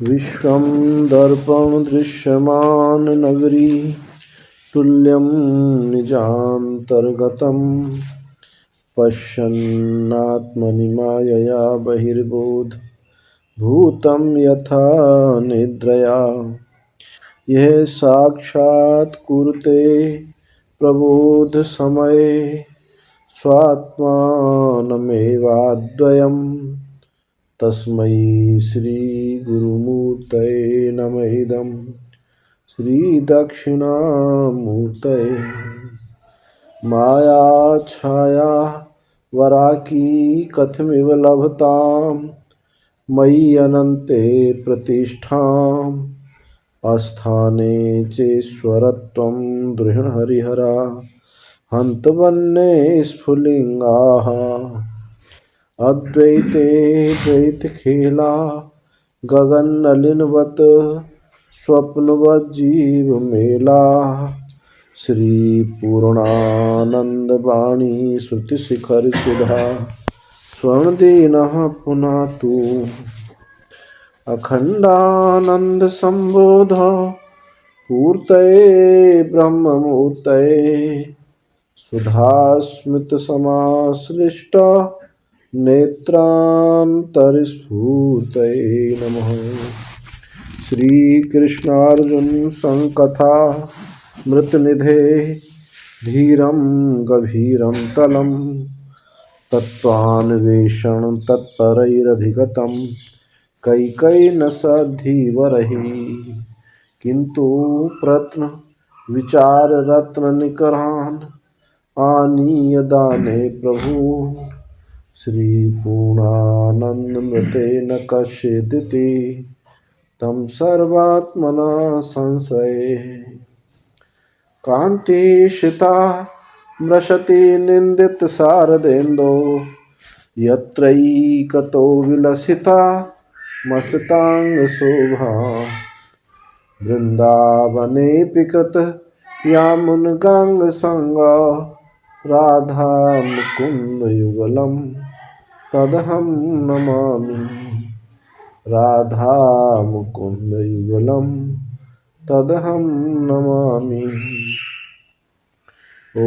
विश्वं दर्पण दृश्यमान नगरी तुल्यं निजान्तर्गतं पश्यन्नात्मनि मायया बहिर्बोध भूतं यथा निद्रया। यह साक्षात् कुरुते प्रबोध समये स्वात्मानमेवाद्वयम् तस्मै श्री गुरुमूर्तये नमः। इदं श्री दक्षिणामूर्तये। माया छाया वराकी कथमिव लभतां मयि अनन्ते प्रतिष्ठाम् अस्थाने चेश्वरत्वं दृढहरिहरा हन्तवन्ये स्फुलिङ्गाः। अद्वैते द्वैतखेला गगननलिनवत् स्वप्नवज्जीवमेला श्रीपूर्णानन्दवाणी श्रुतिशिखरसुधा स्वर्णदीनः पुनातु अखण्डानन्दसम्बोध पूर्तये ब्रह्ममूर्तये सुधास्मितसमाश्लिष्ट नेत्रान्तरस्फूर्तये नमः। श्रीकृष्णार्जुन संकथा मृतनिधे धीरं गभीरं तलं तत्त्वान्वेषण तत्परैरधिगतं कैकेय्येन सधीवरैः किन्तु प्रत्न विचाररत्ननिकरान् आनीय दाने प्रभु श्रीपूर्णानन्दमृतेन कश्चिदिति तं सर्वात्मना संशये। कान्तिशिता मृशति निन्दितशारदेन्दो यत्रैकतो विलसिता मस्ताङ्गशोभा वृन्दावनेऽपि कृतयामुनगाङ्गसङ्गा राधा मुकुन्दयुगलं तदहं नमामि। राधा मुकुन्दयुगलं तदहं नमामि। ॐ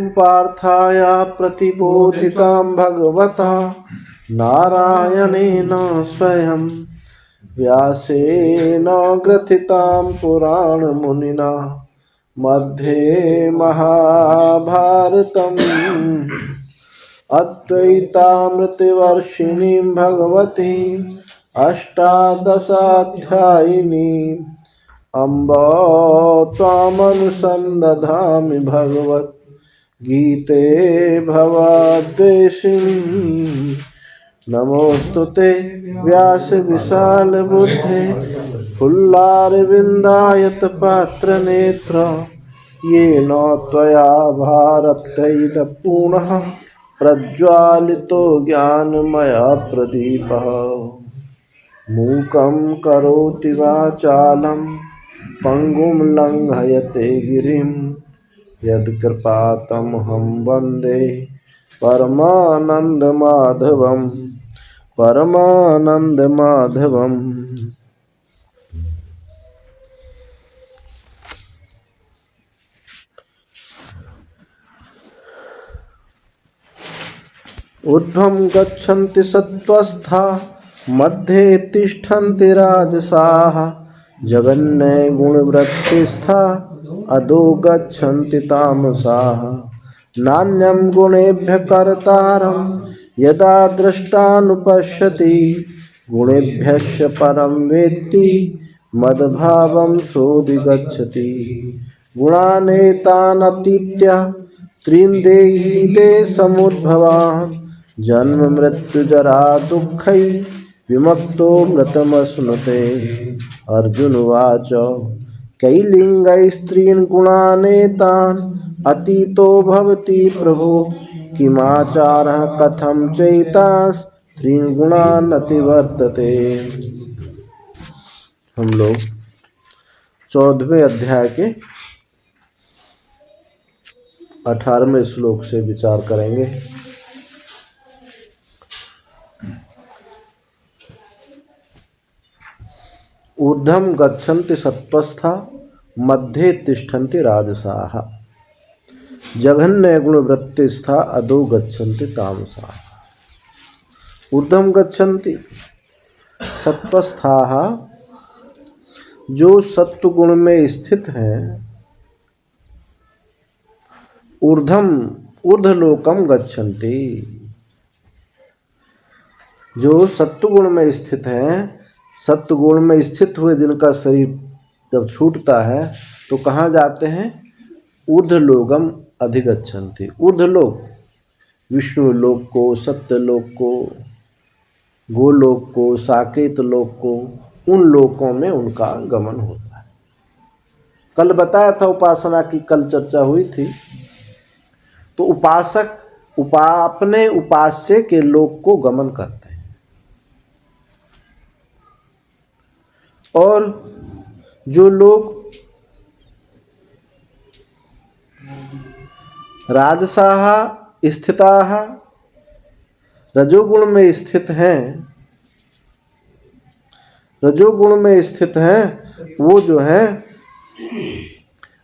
पार्थाय प्रतिबोधितां भगवता नारायणेन स्वयं व्यासेन ग्रथितां पुराणमुनिना मध्ये महाभारतम् अद्वैतामृतवर्षिणीं भगवतीम् अष्टादशाध्यायिनीम् अम्ब त्वामनुसन्दधामि भगवद्गीते भवद्वेषिणी। नमोऽस्तुते व्यासविशालबुद्धे फुल्लारविन्दायतपात्रनेत्र येन त्वया भारततैलपूर्णः प्रज्वालितो ज्ञानमयः प्रदीपः। मूकं करोति वाचालं पङ्गुं लङ्घयते गिरिं यत्कृपातमहं वन्दे परमानन्दमाधवम् परमानन्दमाधवम्। ऊर्ध्वं गच्छन्ति सत्त्वस्था मध्ये तिष्ठन्ति राजसाः जगन्ने गुणवृत्तिस्था अधो गच्छन्ति तामसाः। नान्यं गुणेभ्यः कर्तारं यदा दृष्टानुपश्यति गुणेभ्यश्च परं वेत्ति मद्भावं सोऽधिगच्छति। गुणानेतानतीत्य त्रीन् देहि देशमुद्भवान् जन्म मृत्युजरा दुःखै विमुक्तो मृतमश्नुते। अर्जुन उवाच कैलिङ्गैस्त्रीन् गुणानेतान् अतीतो भवति प्रभो किमाचारः कथं चैतांस्त्रीन् गुणान् अतिवर्तते। हम लोग 14वें अध्याय के 18वें श्लोक से विचार करेंगे। ऊर्ध्वं गच्छन्ति सत्त्वस्था मध्ये तिष्ठन्ति राजसाः जघन्य गुणवृत्तिस्था अधो गच्छन्ति तामसाः। ऊर्ध्वं गच्छन्ति सत्त्वस्थाः, जो सत्व गुण में स्थित हैं, ऊर्ध्वम ऊर्ध्वलोकम गच्छन्ति, जो सत्वगुण में स्थित हैं, सत्वगुण में स्थित हुए जिनका शरीर जब छूटता है तो कहाँ जाते हैं? ऊर्ध्वलोकम अधिगच्छन्ति। ऊर्ध्वलोक विष्णु लोक को, सत्यलोक को, गोलोक को, साकेत लोक को, उन लोकों में उनका गमन होता है। कल बताया था उपासना की, कल चर्चा हुई थी। तो उपासक अपने उपास्य के लोक को गमन करते हैं, और जो लोग राजसाः स्थिताः, रजोगुण में स्थित हैं, रजोगुण में स्थित हैं, वो जो है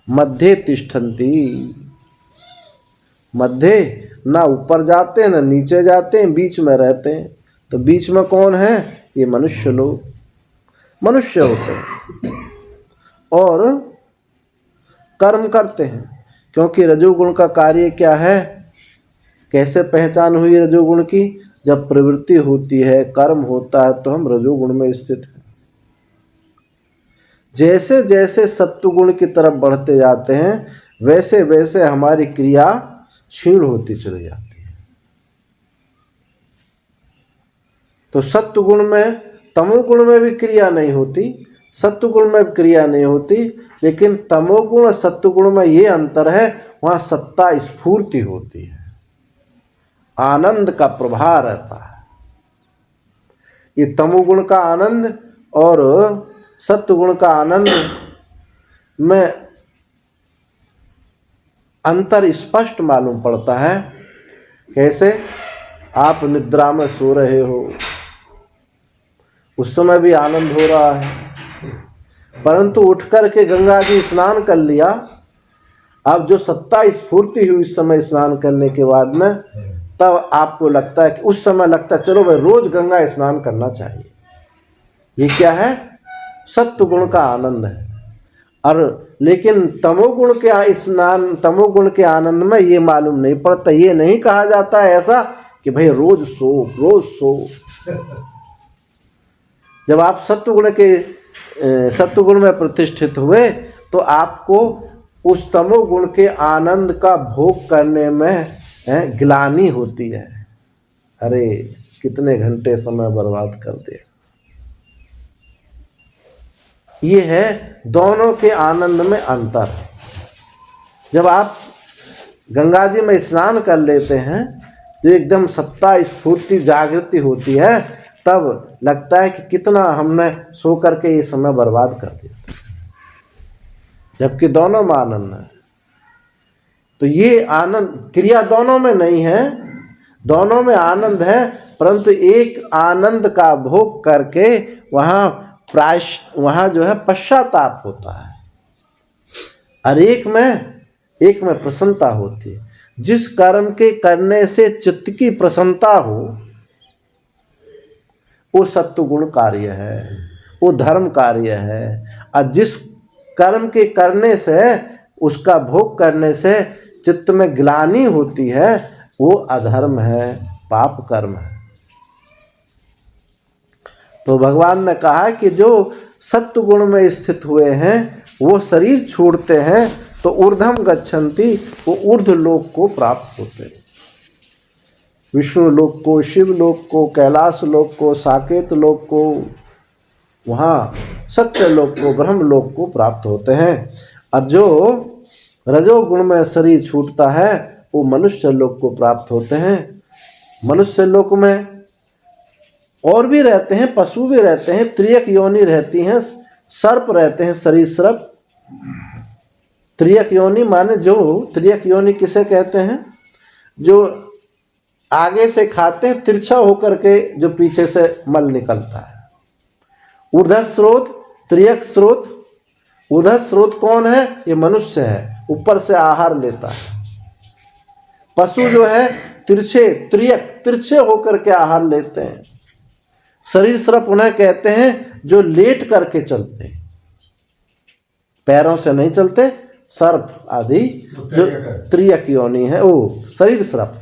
मध्ये तिष्ठन्ति, मध्य ना ऊपर जाते हैं ना नीचे जाते हैं, बीच में रहते हैं। तो बीच में कौन है? ये मनुष्य लोग, मनुष्य होते हैं और कर्म करते हैं। क्योंकि रजोगुण का कार्य क्या है? कैसे पहचान हुई रजोगुण की? जब प्रवृत्ति होती है, कर्म होता है, तो हम रजोगुण में स्थित हैं। जैसे जैसे सत्वगुण की तरफ बढ़ते जाते हैं, वैसे वैसे हमारी क्रिया क्षीण होती चली जाती है। तो सत्वगुण में, तमोगुण में भी क्रिया नहीं होती, सत्वगुण में भी क्रिया नहीं होती, लेकिन तमोगुण और सत्वगुण में ये अंतर है, वहां सत्ता स्फूर्ति होती है, आनंद का प्रवाह रहता है। ये तमोगुण का आनंद और सत्वगुण का आनंद में अंतर स्पष्ट मालूम पड़ता है। कैसे? आप निद्रा में सो रहे हो, उस समय भी आनंद हो रहा है, परंतु उठ कर के गंगा जी स्नान कर लिया, अब जो सत्ता स्फूर्ति हुई उस समय स्नान करने के बाद में, तब आपको लगता है कि उस समय लगता है चलो भाई रोज गंगा स्नान करना चाहिए। ये क्या है? सत्व गुण का आनंद है। और लेकिन तमोगुण के स्नान, तमोगुण के आनंद में ये मालूम नहीं पड़ता, ये नहीं कहा जाता है ऐसा कि भाई रोज सो, रोज सो। जब आप सत्वगुण में प्रतिष्ठित हुए तो आपको उस तमोगुण के आनंद का भोग करने में ग्लानि होती है। अरे कितने घंटे समय बर्बाद कर दिया। ये है दोनों के आनंद में अंतर। जब आप गंगा जी में स्नान कर लेते हैं, जो एकदम सत्ता स्फूर्ति जागृति होती है, तब लगता है कि कितना हमने सो करके ये समय बर्बाद कर दिया, जबकि दोनों में आनंद है। तो ये आनंद, क्रिया दोनों में नहीं है, दोनों में आनंद है, परंतु एक आनंद का भोग करके वहाँ जो है पश्चाताप होता है, और एक में प्रसन्नता होती है। जिस कर्म के करने से चित्त की प्रसन्नता हो, वो सत्वगुण कार्य है, वो धर्म कार्य है। और जिस कर्म के करने से, उसका भोग करने से चित्त में ग्लानि होती है, वो अधर्म है, पाप कर्म है। तो भगवान ने कहा कि जो सत्वगुण में स्थित हुए हैं, वो शरीर छोड़ते हैं तो ऊर्ध्वम गच्छन्ति, वो ऊर्ध्व लोक को प्राप्त होते हैं। विष्णु लोक को, शिव लोक को, कैलाश लोक को, साकेत लोक को, वहाँ सत्य लोक को, ब्रह्म लोक को प्राप्त होते हैं। और जो रजोगुण में शरीर छूटता है, वो मनुष्य लोक को प्राप्त होते हैं। मनुष्य लोक में और भी रहते हैं, पशु भी रहते हैं, त्रियक योनि रहती हैं, सर्प रहते हैं, सरीसृप। त्रियक योनि माने, जो त्रियक योनि किसे कहते हैं? जो आगे से खाते हैं, तिरछा होकर के जो पीछे से मल निकलता है। ऊर्ध्व स्रोत त्रियक स्रोत, उधर स्रोत कौन है? ये मनुष्य है, ऊपर से आहार लेता है। पशु जो है तिरछे, त्रियक, तिरछे होकर के आहार लेते हैं। शरीर स्रप उन्हें कहते हैं जो लेट करके चलते हैं, पैरों से नहीं चलते। सर्प आदि जो त्रियक योनि है वो शरीर स्रप।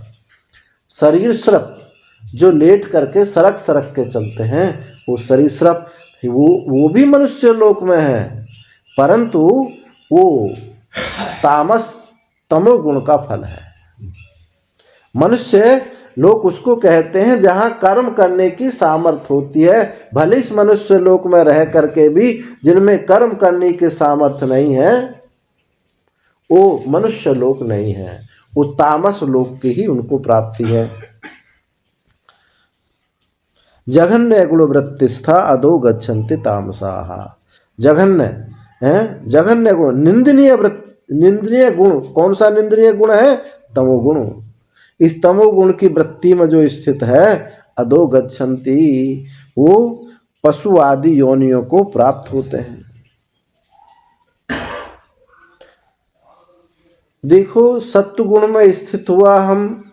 शरीर स्रप जो लेट करके सरक सरक के चलते हैं वो शरीर स्रप, वो भी मनुष्य लोक में है, परंतु वो तामस तमोगुण का फल है। मनुष्य लोक उसको कहते हैं जहां कर्म करने की सामर्थ्य होती है। भले इस मनुष्य लोक में रह करके भी जिनमें कर्म करने की सामर्थ्य नहीं है वो मनुष्य लोक नहीं है, वो तामस लोक की ही उनको प्राप्ति है। जघन्य गुण वृत्तिस्था अधो गच्छन्ति तामसाः। जघन्य है, जघन्य गुण, निंदनीय निंदनीय गुण। कौन सा निंदनीय गुण है? तमोगुण। इस तमोगुण की वृत्ति में जो स्थित है अधो गच्छन्ति, वो पशु आदि योनियों को प्राप्त होते हैं। देखो सत्वगुण में स्थित हुआ हम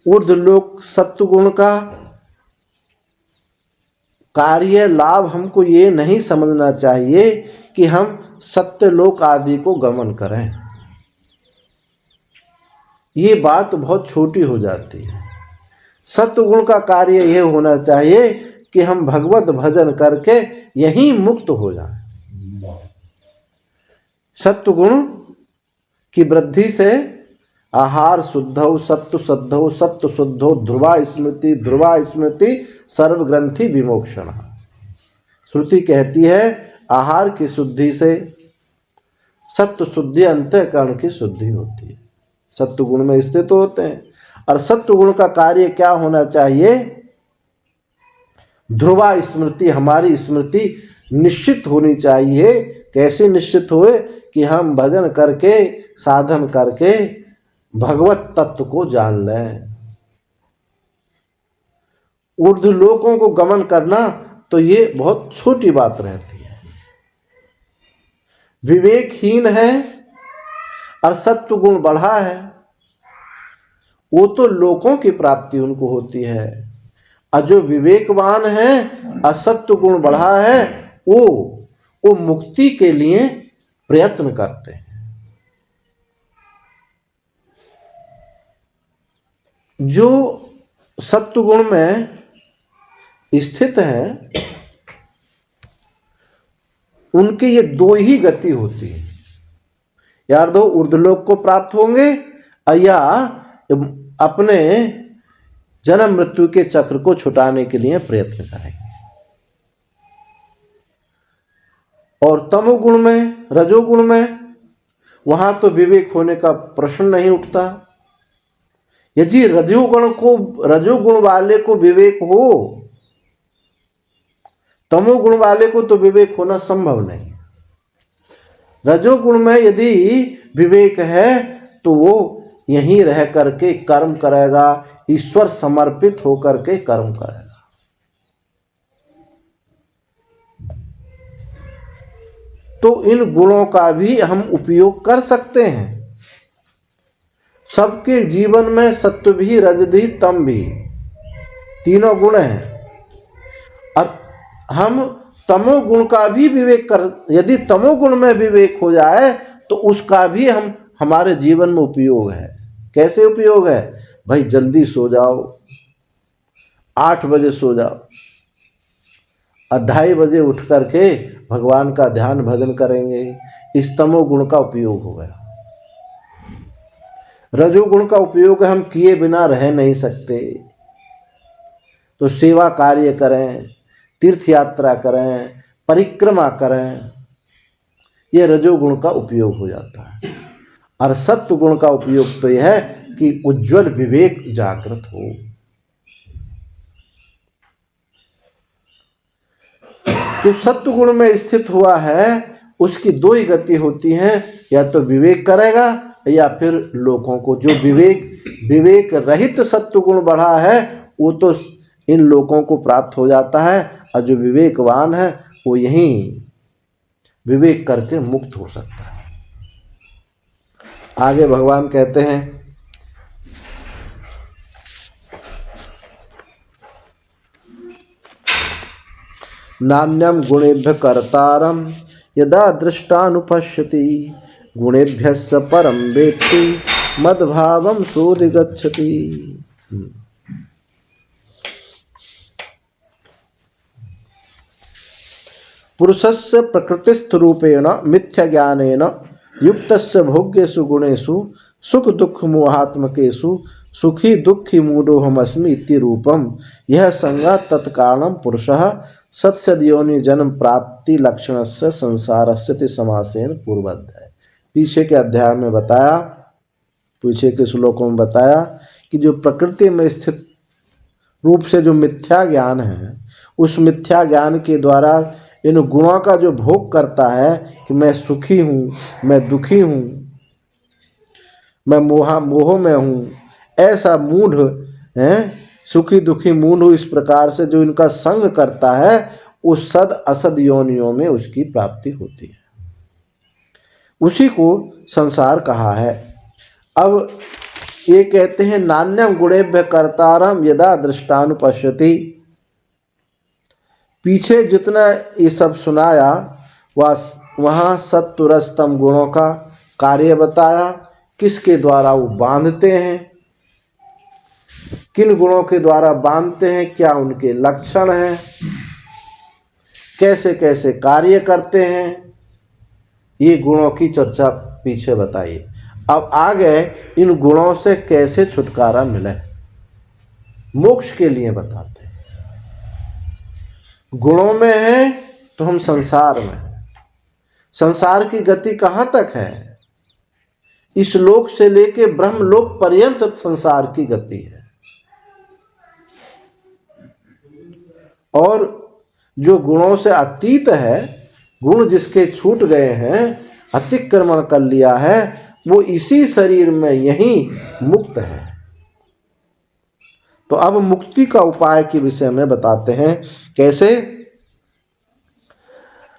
ऊर्ध्वलोक, सत्वगुण का कार्य लाभ हमको ये नहीं समझना चाहिए कि हम सत्यलोक आदि को गमन करें। ये बात बहुत छोटी हो जाती है। सत्वगुण का कार्य यह होना चाहिए कि हम भगवत भजन करके यहीं मुक्त हो जाएं। सत्वगुण की वृद्धि से आहार शुद्धौ, सत्व शुद्धौ, सत्व शुद्धौ, ध्रुवा स्मृति, ध्रुवा स्मृति सर्वग्रंथि विमोक्षण। श्रुति कहती है आहार की शुद्धि से सत्व शुद्धि अंतःकरण की शुद्धि होती है। सत्वगुण में स्थित होते हैं। और सत्वगुण का कार्य क्या होना चाहिए? ध्रुवा स्मृति, हमारी स्मृति निश्चित होनी चाहिए। कैसे निश्चित होए? कि हम भजन करके, साधन करके भगवत तत्व को जान लें। ऊर्ध्व लोकों को गमन करना तो ये बहुत छोटी बात रहती है। विवेकहीन है और सत्व गुण बढ़ा है, वो तो लोकों की प्राप्ति उनको होती है। और जो विवेकवान है और सत्व गुण बढ़ा है वो मुक्ति के लिए प्रयत्न करते हैं। जो सत्व गुण में स्थित हैं उनकी ये दो ही गति होती है, या तो ऊर्ध्वलोक को प्राप्त होंगे या अपने जन्म मृत्यु के चक्र को छुटाने के लिए प्रयत्न करेंगे। और तमोगुण में, रजोगुण में, वहां तो विवेक होने का प्रश्न नहीं उठता। यदि रजोगुण वाले को विवेक हो, तमोगुण वाले को तो विवेक होना संभव नहीं। रजोगुण में यदि विवेक है तो वो यहीं रह करके कर्म करेगा, ईश्वर समर्पित होकर के कर्म करेगा। तो इन गुणों का भी हम उपयोग कर सकते हैं। सबके जीवन में सत्व भी, रज भी, तम भी, तीनों गुण हैं। और हम तमोगुण का भी विवेक कर, यदि तमोगुण में विवेक हो जाए तो उसका भी हमारे जीवन में उपयोग है। कैसे उपयोग है? भाई जल्दी सो जाओ, 8 बजे सो जाओ और 2:30 बजे उठ करके भगवान का ध्यान भजन करेंगे। इस तमोगुण का उपयोग हो गया। रजोगुण का उपयोग हम किए बिना रह नहीं सकते। तो सेवा कार्य करें, तीर्थ यात्रा करें, परिक्रमा करें, यह रजोगुण का उपयोग हो जाता है। और सत्व गुण का उपयोग तो यह है कि उज्जवल विवेक जागृत हो। जो सत्व गुण में स्थित हुआ है उसकी दो ही गति होती हैं, या तो विवेक करेगा या फिर लोगों को। जो विवेक रहित सत्व गुण बढ़ा है वो तो इन लोगों को प्राप्त हो जाता है, और जो विवेकवान है वो यहीं विवेक करके मुक्त हो सकता है। आगे भगवान कहते हैं, नान्यम गुणेभ्य कर्तारम यदा दृष्टानुपश्यति गुणेभ्यस्य परम वेत्ति मद्भावम सोऽधिगच्छति। पुरुषस्य प्रकृतिस्थ रूपेण मिथ्या ज्ञानेन युक्तस्य भोग्येषु गुणेषु सुख दुख मोहात्मकेषु सुखी दुखी मूढ़ोऽहमस्मि इति रूपम यह संज्ञा तत्कारणं पुरुषः सत्सद्योनि जन्म प्राप्ति लक्षणस्य संसारस्य समासेन पूर्वद है। पीछे के अध्याय में बताया, पीछे के श्लोकों में बताया कि जो प्रकृति में स्थित रूप से जो मिथ्या ज्ञान है, उस मिथ्या ज्ञान के द्वारा इन गुणों का जो भोग करता है कि मैं सुखी हूँ, मैं दुखी हूँ, मैं मोह में हूँ, ऐसा मूढ़ है, सुखी दुखी मूढ़ हूँ, इस प्रकार से जो इनका संग करता है उस सद असद योनियों में उसकी प्राप्ति होती है। उसी को संसार कहा है। अब ये कहते हैं नान्यम गुणेभ्य कर्तारम यदा दृष्टानुपश्यति। पीछे जितना ये सब सुनाया वहाँ सत्वरस्तम गुणों का कार्य बताया, किसके द्वारा वो बांधते हैं, किन गुणों के द्वारा बांधते हैं, क्या उनके लक्षण हैं, कैसे कैसे कार्य करते हैं, ये गुणों की चर्चा पीछे बताई। अब आगे इन गुणों से कैसे छुटकारा मिले, मोक्ष के लिए बताते हैं। गुणों में है तो हम संसार में हैं। संसार की गति कहाँ तक है? इस लोक से लेके ब्रह्मलोक पर्यंत संसार की गति है। और जो गुणों से अतीत है, गुण जिसके छूट गए हैं, अतिक्रमण कर लिया है, वो इसी शरीर में यही मुक्त है। तो अब मुक्ति का उपाय के विषय में बताते हैं। कैसे?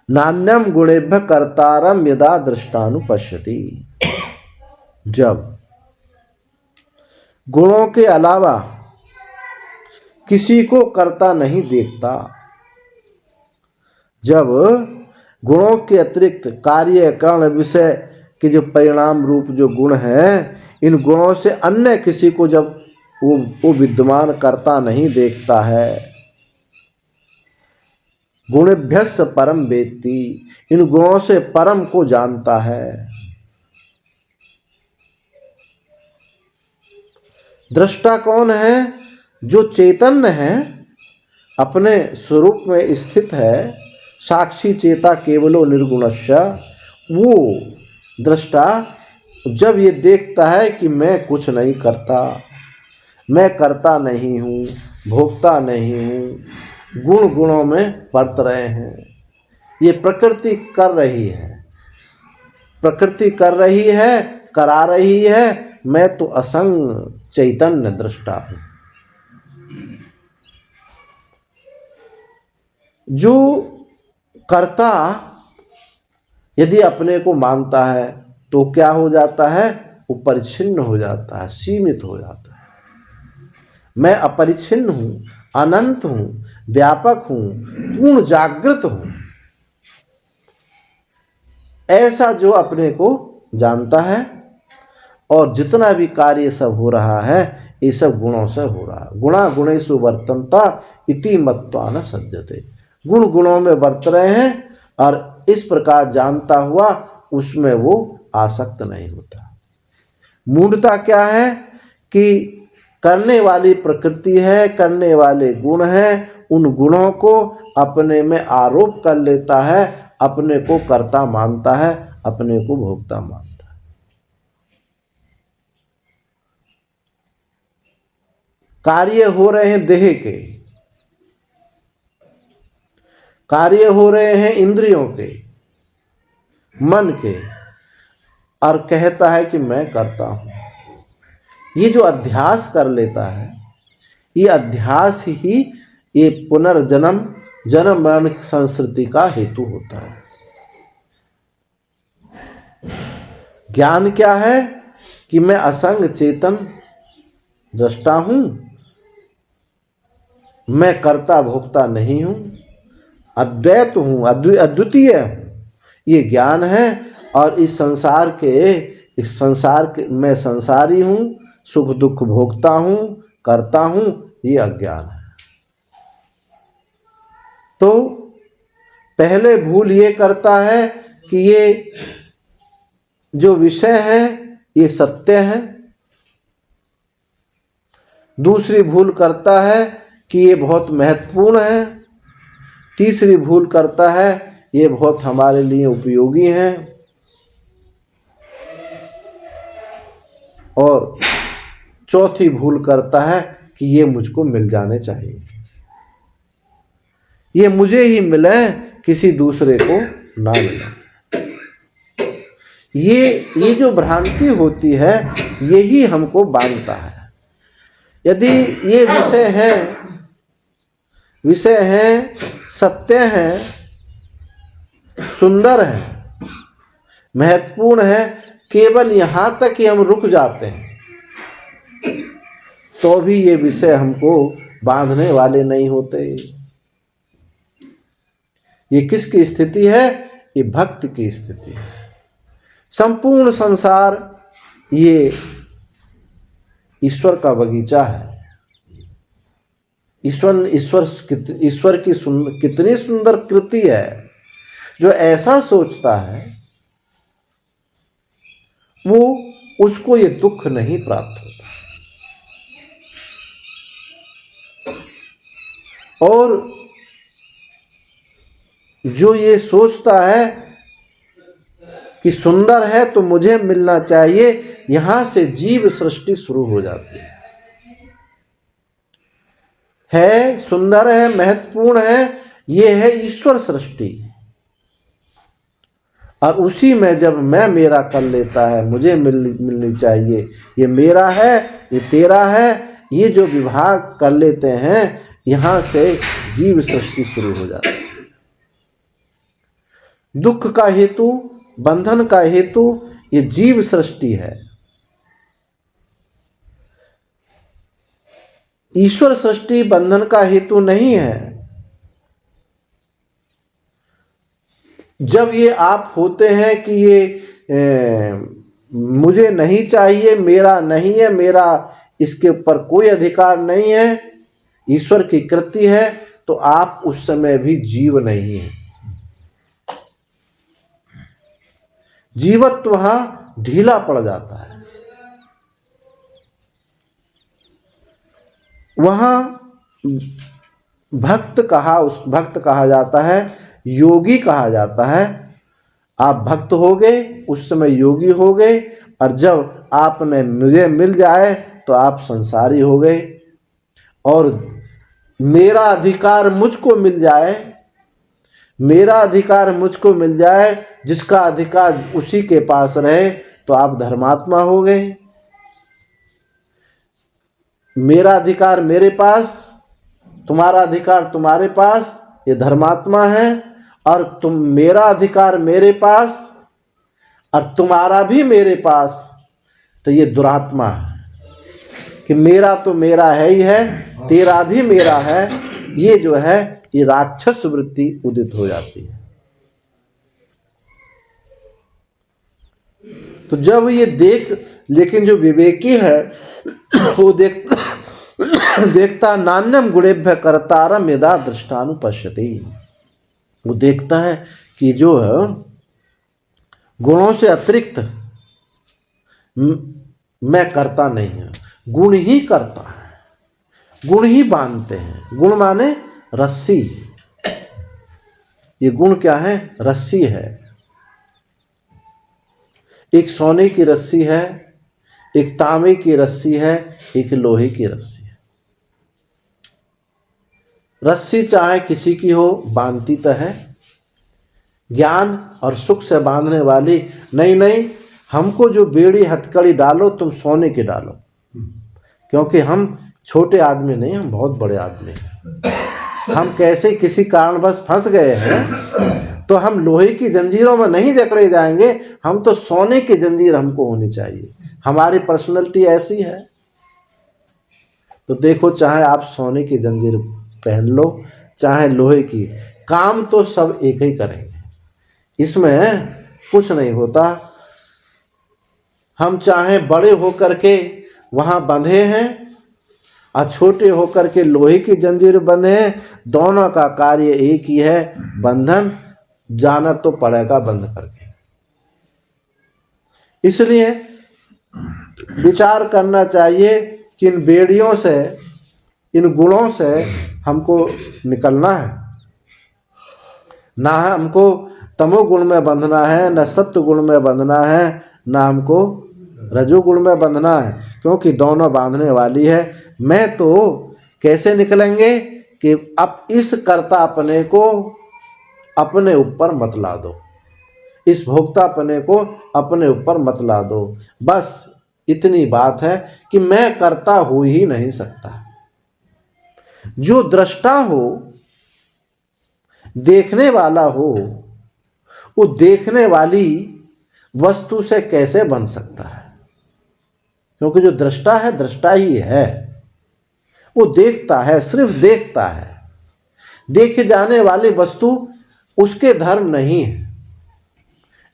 नान्यम गुणेभ्य कर्तारम यदा दृष्टानुपश्यति। जब गुणों के अलावा किसी को कर्ता नहीं देखता, जब गुणों के अतिरिक्त कार्य कारण विषय के जो परिणाम रूप जो गुण हैं, इन गुणों से अन्य किसी को जब वो विद्यमान करता नहीं देखता है, गुणेभ्यस्य परम वेत्ति, इन गुणों से परम को जानता है। दृष्टा कौन है? जो चैतन्य है, अपने स्वरूप में स्थित है, साक्षी चेता केवलो निर्गुणस्य। वो दृष्टा जब ये देखता है कि मैं कुछ नहीं करता, मैं करता नहीं हूँ, भोगता नहीं हूँ, गुण गुणों में बरत रहे हैं, ये प्रकृति कर रही है, प्रकृति कर रही है, करा रही है, मैं तो असंग चैतन्य दृष्टा हूँ। जो कर्ता यदि अपने को मानता है तो क्या हो जाता है? वो परिच्छिन्न हो जाता है, सीमित हो जाता है। मैं अपरिच्छिन्न हूँ, अनंत हूँ, व्यापक हूँ, पूर्ण जागृत हूँ, ऐसा जो अपने को जानता है। और जितना भी कार्य सब हो रहा है ये सब गुणों से हो रहा है। गुणा गुणेषु वर्तन्ता इति मत्वा न सज्जते। गुण गुणों में वर्त रहे हैं और इस प्रकार जानता हुआ उसमें वो आसक्त नहीं होता। मूढ़ता क्या है? कि करने वाली प्रकृति है, करने वाले गुण हैं, उन गुणों को अपने में आरोप कर लेता है, अपने को कर्ता मानता है, अपने को भोक्ता मानता है। कार्य हो रहे हैं देह के, कार्य हो रहे हैं इंद्रियों के, मन के, और कहता है कि मैं करता हूं। ये जो अध्यास कर लेता है, ये अध्यास ही ये पुनर्जन्म जन्म मरण संस्कृति का हेतु होता है। ज्ञान क्या है कि मैं असंग चेतन दृष्टा हूं, मैं कर्ता भोक्ता नहीं हूं, अद्वैत हूं, अद्वितीय हूं, ये ज्ञान है। और इस संसार के मैं संसारी हूं, सुख दुख भोगता हूं, करता हूं, ये अज्ञान है। तो पहले भूल ये करता है कि ये जो विषय है ये सत्य है। दूसरी भूल करता है कि ये बहुत महत्वपूर्ण है। तीसरी भूल करता है ये बहुत हमारे लिए उपयोगी है। और चौथी भूल करता है कि ये मुझको मिल जाने चाहिए, ये मुझे ही मिले, किसी दूसरे को ना मिले। ये जो भ्रांति होती है यही हमको बांधता है। यदि ये विषय हैं, सत्य हैं, सुंदर हैं, महत्वपूर्ण है, केवल यहां तक कि हम रुक जाते हैं तो भी ये विषय हमको बांधने वाले नहीं होते। ये किसकी स्थिति है? ये भक्त की स्थिति है। संपूर्ण संसार ये ईश्वर का बगीचा है। ईश्वर की कितनी सुंदर कृति है। जो ऐसा सोचता है वो उसको ये दुख नहीं प्राप्त होता। और जो ये सोचता है कि सुंदर है तो मुझे मिलना चाहिए, यहां से जीव सृष्टि शुरू हो जाती है। सुंदर है, महत्वपूर्ण है, ये है ईश्वर सृष्टि। और उसी में जब मैं मेरा कर लेता है, मुझे मिलनी चाहिए, ये मेरा है, ये तेरा है, ये जो विभाग कर लेते हैं, यहां से जीव सृष्टि शुरू हो जाती है। दुख का हेतु, बंधन का हेतु ये जीव सृष्टि है। ईश्वर सृष्टि बंधन का हेतु नहीं है। जब ये आप होते हैं कि ये मुझे नहीं चाहिए, मेरा नहीं है, मेरा इसके ऊपर कोई अधिकार नहीं है, ईश्वर की कृति है, तो आप उस समय भी जीव नहीं है। जीवत्व वहां ढीला पड़ जाता है। वहां भक्त कहा जाता है, योगी कहा जाता है। आप भक्त हो गए, उस समय योगी हो गए, और जब आपने मुझे मिल जाए तो आप संसारी हो गए। और मेरा अधिकार मुझको मिल जाए, मेरा अधिकार मुझको मिल जाए, जिसका अधिकार उसी के पास रहे, तो आप धर्मात्मा हो गए। मेरा अधिकार मेरे पास, तुम्हारा अधिकार तुम्हारे पास, ये धर्मात्मा है। और मेरा अधिकार मेरे पास और तुम्हारा भी मेरे पास, तो ये दुरात्मा है कि मेरा तो मेरा है ही है, तेरा भी मेरा है। ये जो है ये राक्षस वृत्ति उदित हो जाती है। तो जब ये लेकिन जो विवेकी है वो देखता नान्यम गुणेभ्य कर्तारम यदा दृष्टानुपश्यति। वो देखता है कि जो है गुणों से अतिरिक्त मैं करता नहीं है, गुण ही करता है, गुण ही बांधते हैं। गुण माने रस्सी। ये गुण क्या है? रस्सी है। एक सोने की रस्सी है, एक तांबे की रस्सी है, एक लोहे की रस्सी है। रस्सी चाहे किसी की हो, बांधती तो है। ज्ञान और सुख से बांधने वाली नहीं, हमको जो बेड़ी हथकड़ी डालो तुम सोने की डालो, क्योंकि हम छोटे आदमी नहीं, हम बहुत बड़े आदमी हैं। हम कैसे किसी कारणवश फंस गए हैं, तो हम लोहे की जंजीरों में नहीं जकड़े जाएंगे, हम तो सोने की जंजीर हमको होनी चाहिए। हमारी पर्सनैलिटी ऐसी है। तो देखो, चाहे आप सोने की जंजीर पहन लो चाहे लोहे की, काम तो सब एक ही करेंगे, इसमें कुछ नहीं होता। हम चाहे बड़े होकर के वहां बंधे हैं और छोटे होकर के लोहे की जंजीर बंधे हैं, दोनों का कार्य एक ही है, बंधन जाना तो पड़ेगा बंद करके। इसलिए विचार करना चाहिए कि इन बेड़ियों से, इन गुणों से हमको निकलना है। ना हमको तमोगुण में बंधना है, न सत्व गुण में बंधना है, ना हमको रजोगुण में बंधना है, क्योंकि दोनों बांधने वाली है। मैं तो कैसे निकलेंगे कि अब इस कर्ता अपने को अपने ऊपर मत ला दो, इस भोक्तापने को अपने ऊपर मत ला दो। बस इतनी बात है कि मैं कर्ता हो ही नहीं सकता। जो दृष्टा हो, देखने वाला हो, वो देखने वाली वस्तु से कैसे बन सकता है? क्योंकि जो दृष्टा है दृष्टा ही है, वो देखता है, सिर्फ देखता है। देखे जाने वाली वस्तु उसके धर्म नहीं है।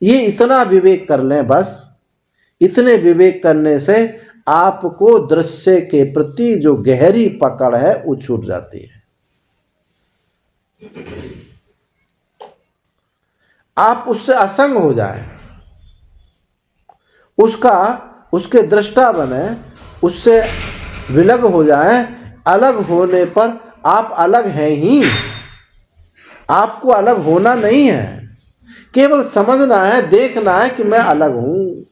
ये इतना विवेक कर लें, बस इतने विवेक करने से आपको दृश्य के प्रति जो गहरी पकड़ है वो छूट जाती है। आप उससे असंग हो जाएं, उसके दृष्टा बने, उससे विलग हो जाएं। अलग होने पर आप अलग हैं ही, आपको अलग होना नहीं है, केवल समझना है, देखना है कि मैं अलग हूं।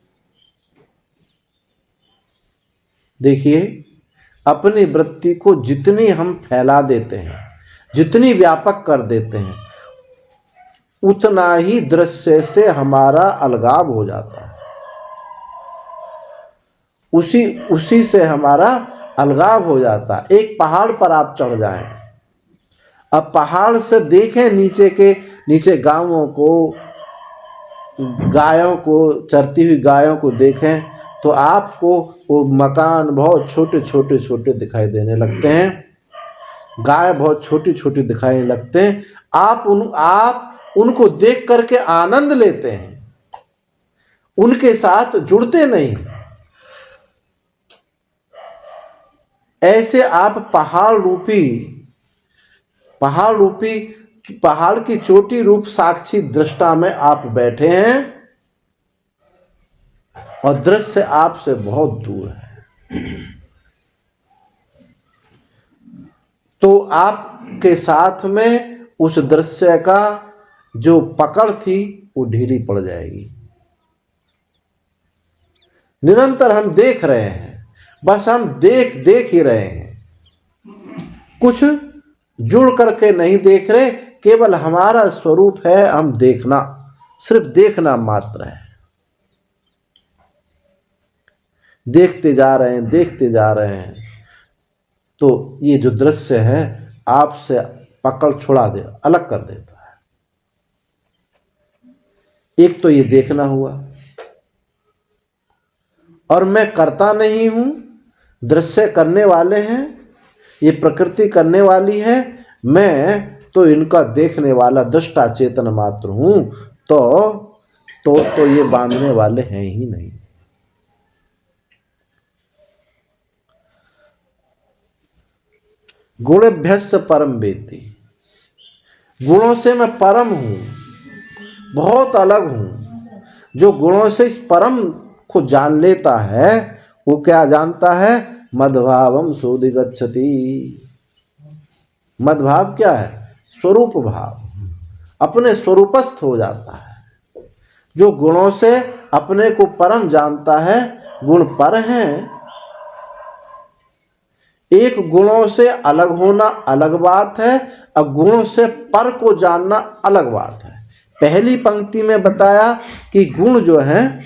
देखिए, अपनी वृत्ति को जितनी हम फैला देते हैं, जितनी व्यापक कर देते हैं, उतना ही दृश्य से हमारा अलगाव हो जाता है। उसी से हमारा अलगाव हो जाता है। एक पहाड़ पर आप चढ़ जाएं, अब पहाड़ से देखें नीचे गांवों को, गायों को, चरती हुई गायों को देखें तो आपको वो मकान बहुत छोटे छोटे दिखाई देने लगते हैं, गाय बहुत छोटी छोटी दिखाई लगते हैं। आप उनको देख करके आनंद लेते हैं, उनके साथ जुड़ते नहीं। ऐसे आप पहाड़ की चोटी रूप साक्षी दृष्टा में आप बैठे हैं और दृश्य आपसे बहुत दूर है। तो आपके साथ में उस दृश्य का जो पकड़ थी वो ढीली पड़ जाएगी। निरंतर हम देख रहे हैं, बस हम देख ही रहे हैं, कुछ जुड़ करके नहीं देख रहे। केवल हमारा स्वरूप है हम देखना, सिर्फ देखना मात्र है। देखते जा रहे हैं तो ये जो दृश्य है आपसे पकड़ छुड़ा दे, अलग कर देता है। एक तो ये देखना हुआ, और मैं करता नहीं हूं, दृश्य करने वाले हैं, ये प्रकृति करने वाली है, मैं तो इनका देखने वाला दृष्टा चेतन मात्र हूं। तो ये बांधने वाले हैं ही नहीं। गुणेभ्यस्य परम वेत्ति, गुणों से मैं परम हूं, बहुत अलग हूं। जो गुणों से इस परम को जान लेता है वो क्या जानता है? मद्भावम सोऽधिगच्छति। मद्भाव क्या है? स्वरूप भाव, अपने स्वरूपस्थ हो जाता है। जो गुणों से अपने को परम जानता है, गुण पर हैं। एक गुणों से अलग होना अलग बात है, अब गुणों से पर को जानना अलग बात है। पहली पंक्ति में बताया कि गुण जो है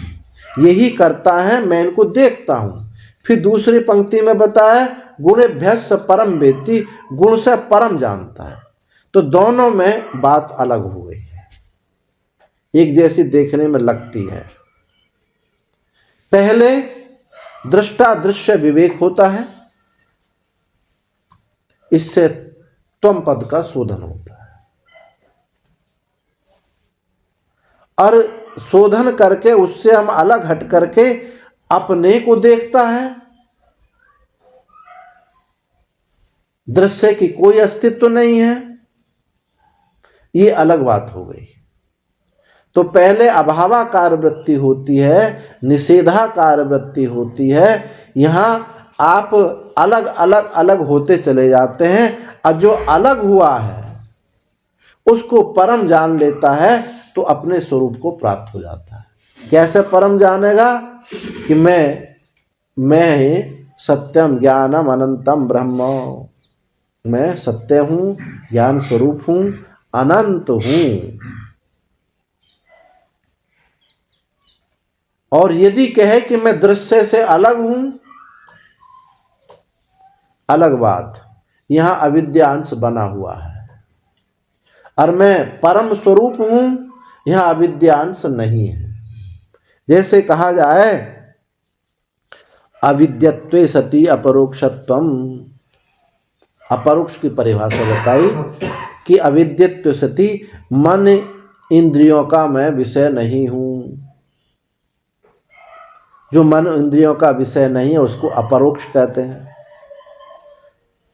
यही करता है, मैं इनको देखता हूं। फिर दूसरी पंक्ति में बताया गुणेभ्यस्य परम वेत्ति, गुण से परम जानता है। तो दोनों में बात अलग हो गई है। एक जैसी देखने में लगती है। पहले दृष्टा दृश्य विवेक होता है, इससे त्वम पद का शोधन होता है, और शोधन करके उससे हम अलग हट करके अपने को देखता है। दृश्य की कोई अस्तित्व नहीं है, ये अलग बात हो गई। तो पहले अभावाकार वृत्ति होती है, निषेधाकार वृत्ति होती है। यहां आप अलग अलग अलग होते चले जाते हैं, और जो अलग हुआ है उसको परम जान लेता है तो अपने स्वरूप को प्राप्त हो जाता है। कैसे परम जानेगा? कि मैं सत्यम ज्ञानम अनंतम ब्रह्म, मैं सत्य हूं, ज्ञान स्वरूप हूं, अनंत हूं। और यदि कहे कि मैं दृश्य से अलग हूं, अलग बात, यहां अविद्यांश बना हुआ है। और मैं परम स्वरूप हूं, यहां अविद्यांश नहीं है। जैसे कहा जाए अविद्यत्वे सति अपरोक्षत्वम, अपरोक्ष की परिभाषा बताई कि अविद्यत्व सति मन इंद्रियों का मैं विषय नहीं हूं। जो मन इंद्रियों का विषय नहीं है उसको अपरोक्ष कहते हैं।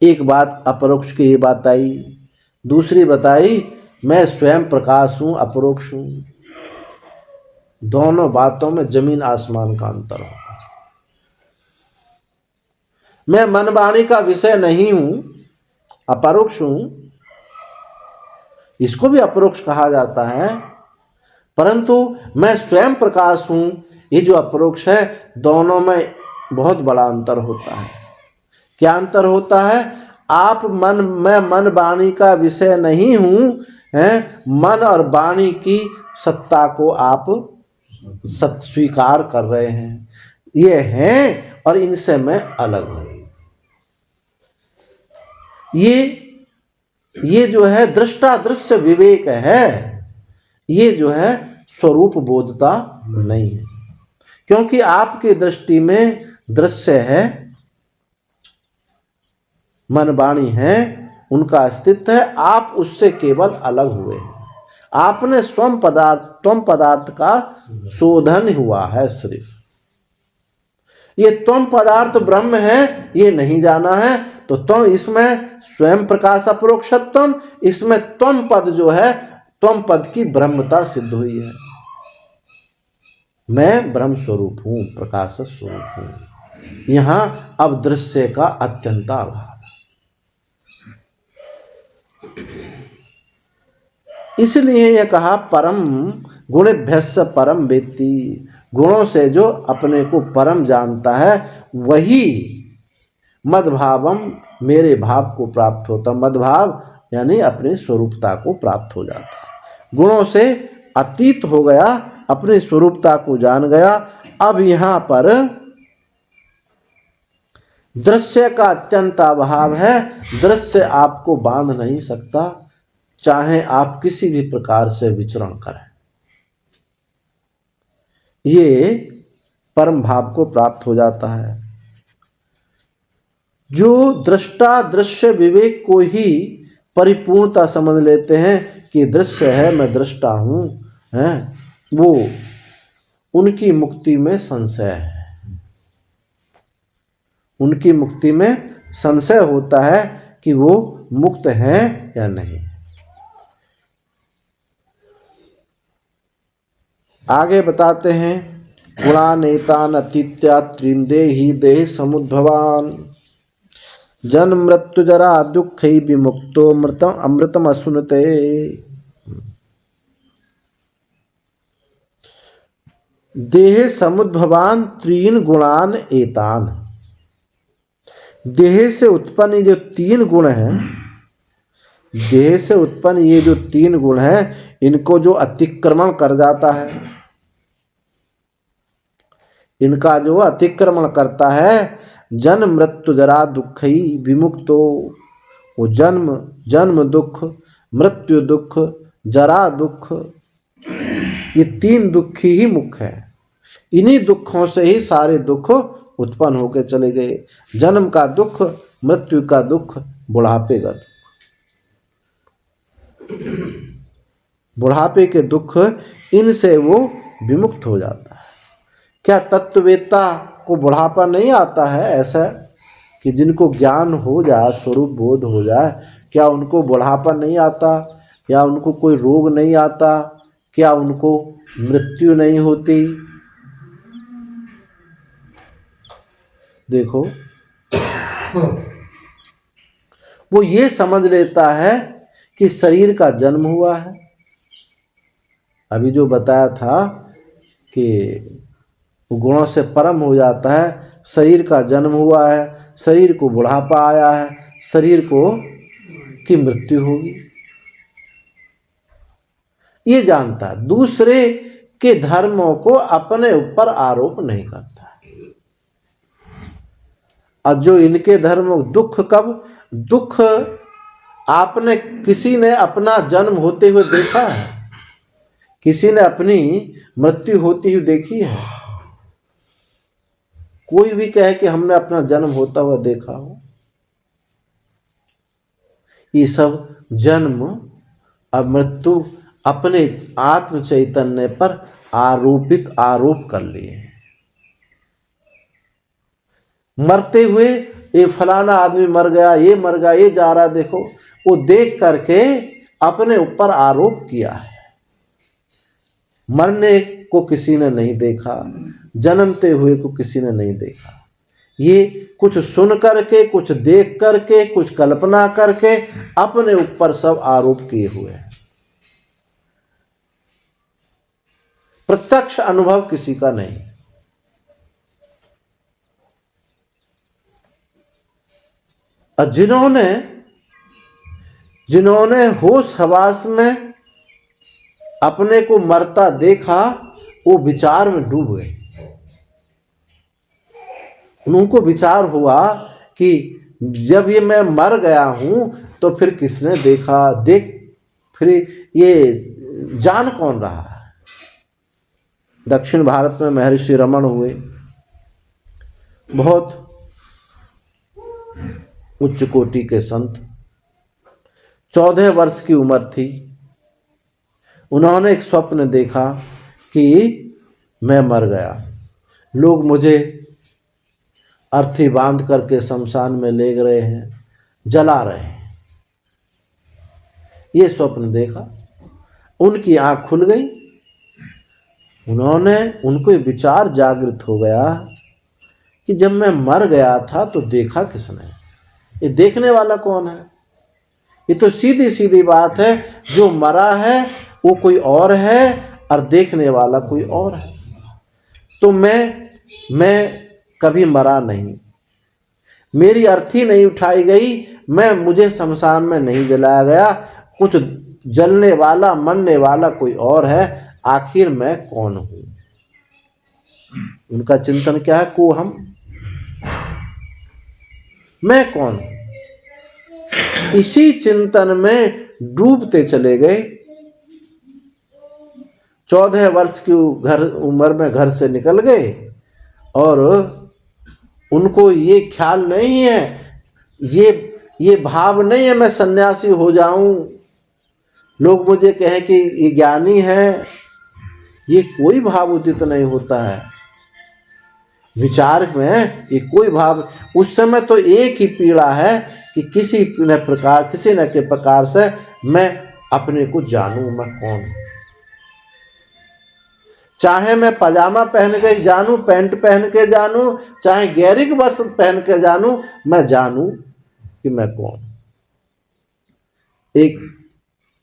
एक बात अपरोक्ष की ये बात आई। दूसरी बताई मैं स्वयं प्रकाश हूं, अपरोक्ष हूं। दोनों बातों में जमीन आसमान का अंतर होगा। मैं मन वाणी का विषय नहीं हूं, अपरोक्ष हूं, इसको भी अपरोक्ष कहा जाता है। परंतु मैं स्वयं प्रकाश हूं, ये जो अपरोक्ष है, दोनों में बहुत बड़ा अंतर होता है। क्या अंतर होता है? मैं मन वाणी का विषय नहीं हूं, मन और वाणी की सत्ता को आप स्वीकार कर रहे हैं, ये हैं और इनसे मैं अलग हूं। ये जो है दृष्टा दृश्य विवेक है, ये जो है स्वरूप बोधता नहीं है। क्योंकि आपकी दृष्टि में दृश्य है, मन वाणी है, उनका अस्तित्व है, आप उससे केवल अलग हुए हैं। आपने स्वम पदार्थ का शोधन हुआ है सिर्फ। ये त्वम पदार्थ ब्रह्म है ये नहीं जाना है, तो त्वम इसमें स्वयं प्रकाश अपरोक्षत्वम, इसमें त्वम पद जो है, त्वम पद की ब्रह्मता सिद्ध हुई है। मैं ब्रह्म स्वरूप हूं, प्रकाश स्वरूप हूं। यहां अब दृश्य का अत्यंत अभाव। इसलिए यह कहा परम गुणेभ्यस्य परम वेत्ति, गुणों से जो अपने को परम जानता है वही मद्भावम, मेरे भाव को प्राप्त होता। मद्भाव यानी अपने स्वरूपता को प्राप्त हो जाता है। गुणों से अतीत हो गया, अपनी स्वरूपता को जान गया। अब यहां पर दृश्य का अत्यंत अभाव है। दृश्य आपको बांध नहीं सकता, चाहे आप किसी भी प्रकार से विचरण करें। ये परम भाव को प्राप्त हो जाता है। जो दृष्टा दृश्य विवेक को ही परिपूर्णता समझ लेते हैं कि दृश्य है, मैं दृष्टा हूं, वो उनकी मुक्ति में संशय है। उनकी मुक्ति में संशय होता है कि वो मुक्त हैं या नहीं। आगे बताते हैं गुणानेतान अतीत्या त्रिंदे ही देह समुद्भवान, जन्म मृत्यु जरा दुख ही विमुक्तो अमृतम असुनते। देह समुद्भवान त्रीन गुणान एतान, देह से उत्पन्न ये जो तीन गुण हैं, देह से उत्पन्न ये जो तीन गुण हैं, इनको जो अतिक्रमण कर जाता है, इनका जो अतिक्रमण करता है, जन्म मृत्यु जरा दुख ही विमुक्तो, वो जन्म दुख, मृत्यु दुख, जरा दुख, ये 3 दुख ही मुख्य है। इन्हीं दुखों से ही सारे दुख उत्पन्न होकर चले गए। जन्म का दुख, मृत्यु का दुख, बुढ़ापे का दुख। बुढ़ापे के दुख, इनसे वो विमुक्त हो जाता है। क्या तत्ववेत्ता को बुढ़ापा नहीं आता है? ऐसा कि जिनको ज्ञान हो जाए, स्वरूप बोध हो जाए, क्या उनको बुढ़ापा नहीं आता? या उनको कोई रोग नहीं आता? क्या उनको मृत्यु नहीं होती? देखो, वो ये समझ लेता है कि शरीर का जन्म हुआ है। अभी जो बताया था कि गुणों से परम हो जाता है, शरीर का जन्म हुआ है, शरीर को बुढ़ापा आया है, शरीर को की मृत्यु होगी, ये जानता है। दूसरे के धर्मों को अपने ऊपर आरोप नहीं करता। और जो इनके धर्म दुख, कब दुख आपने किसी ने अपना जन्म होते हुए देखा है? किसी ने अपनी मृत्यु होती हुई देखी है? कोई भी कहे कि हमने अपना जन्म होता हुआ देखा हो? ये सब जन्म और मृत्यु अपने आत्म चैतन्य पर आरोप कर लिए। मरते हुए ये फलाना आदमी मर गया, ये मर गया, ये जा रहा, देखो, वो देख करके अपने ऊपर आरोप किया है। मरने को किसी ने नहीं देखा, जन्मते हुए को किसी ने नहीं देखा। ये कुछ सुन करके, कुछ देख करके, कुछ कल्पना करके अपने ऊपर सब आरोप किए हुए हैं। प्रत्यक्ष अनुभव किसी का नहीं। और जिन्होंने होश हवास में अपने को मरता देखा, वो विचार में डूब गए। उनको विचार हुआ कि जब ये मैं मर गया हूं तो फिर किसने देखा, फिर ये जान कौन रहा है? दक्षिण भारत में महर्षि रमण हुए, बहुत उच्च कोटि के संत, 14 वर्ष की उम्र थी। उन्होंने एक स्वप्न देखा कि मैं मर गया, लोग मुझे अर्थी बांध करके शमशान में ले गए हैं, जला रहे हैं। ये स्वप्न देखा, उनकी आंख खुल गई। उनको विचार जागृत हो गया कि जब मैं मर गया था तो देखा किसने? ये देखने वाला कौन है? ये तो सीधी सीधी बात है, जो मरा है वो कोई और है और देखने वाला कोई और है। तो मैं कभी मरा नहीं, मेरी अर्थी नहीं उठाई गई, मुझे शमशान में नहीं जलाया गया, कुछ जलने वाला, मरने वाला कोई और है। आखिर मैं कौन हूं? उनका चिंतन क्या है? को हम, मैं कौन हूं? इसी चिंतन में डूबते चले गए। 14 वर्ष की उम्र में घर से निकल गए और उनको ये ख्याल नहीं है, ये भाव नहीं है मैं सन्यासी हो जाऊं, लोग मुझे कहें कि ये ज्ञानी है। ये कोई भाव उदित नहीं होता है विचार में। ये कोई भाव, उस समय तो एक ही पीड़ा है कि किसी न के प्रकार से मैं अपने को जानूं, मैं कौन हूं। चाहे मैं पजामा पहन के जानूं, पैंट पहन के जानूं, चाहे गैरिक वस्त्र पहन के जानूं, मैं जानूं कि मैं कौन। एक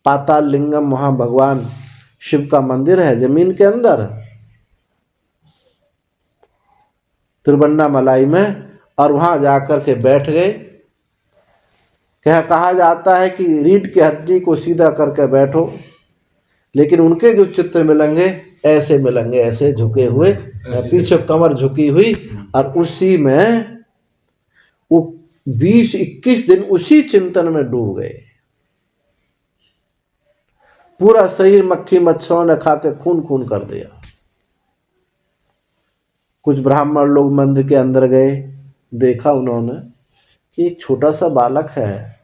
पाताल लिंगम, वहां भगवान शिव का मंदिर है जमीन के अंदर, तिरुवन्नामलाई में, और वहां जाकर के बैठ गए। कहा जाता है कि रीढ़ की हड्डी को सीधा करके बैठो, लेकिन उनके जो चित्र मिलेंगे ऐसे मिलेंगे, ऐसे झुके हुए, पीछे कमर झुकी हुई, और उसी में वो 20-21 दिन उसी चिंतन में डूब गए। पूरा शरीर मक्खी मच्छरों ने खा के खून खून कर दिया। कुछ ब्राह्मण लोग मंदिर के अंदर गए, देखा उन्होंने कि एक छोटा सा बालक है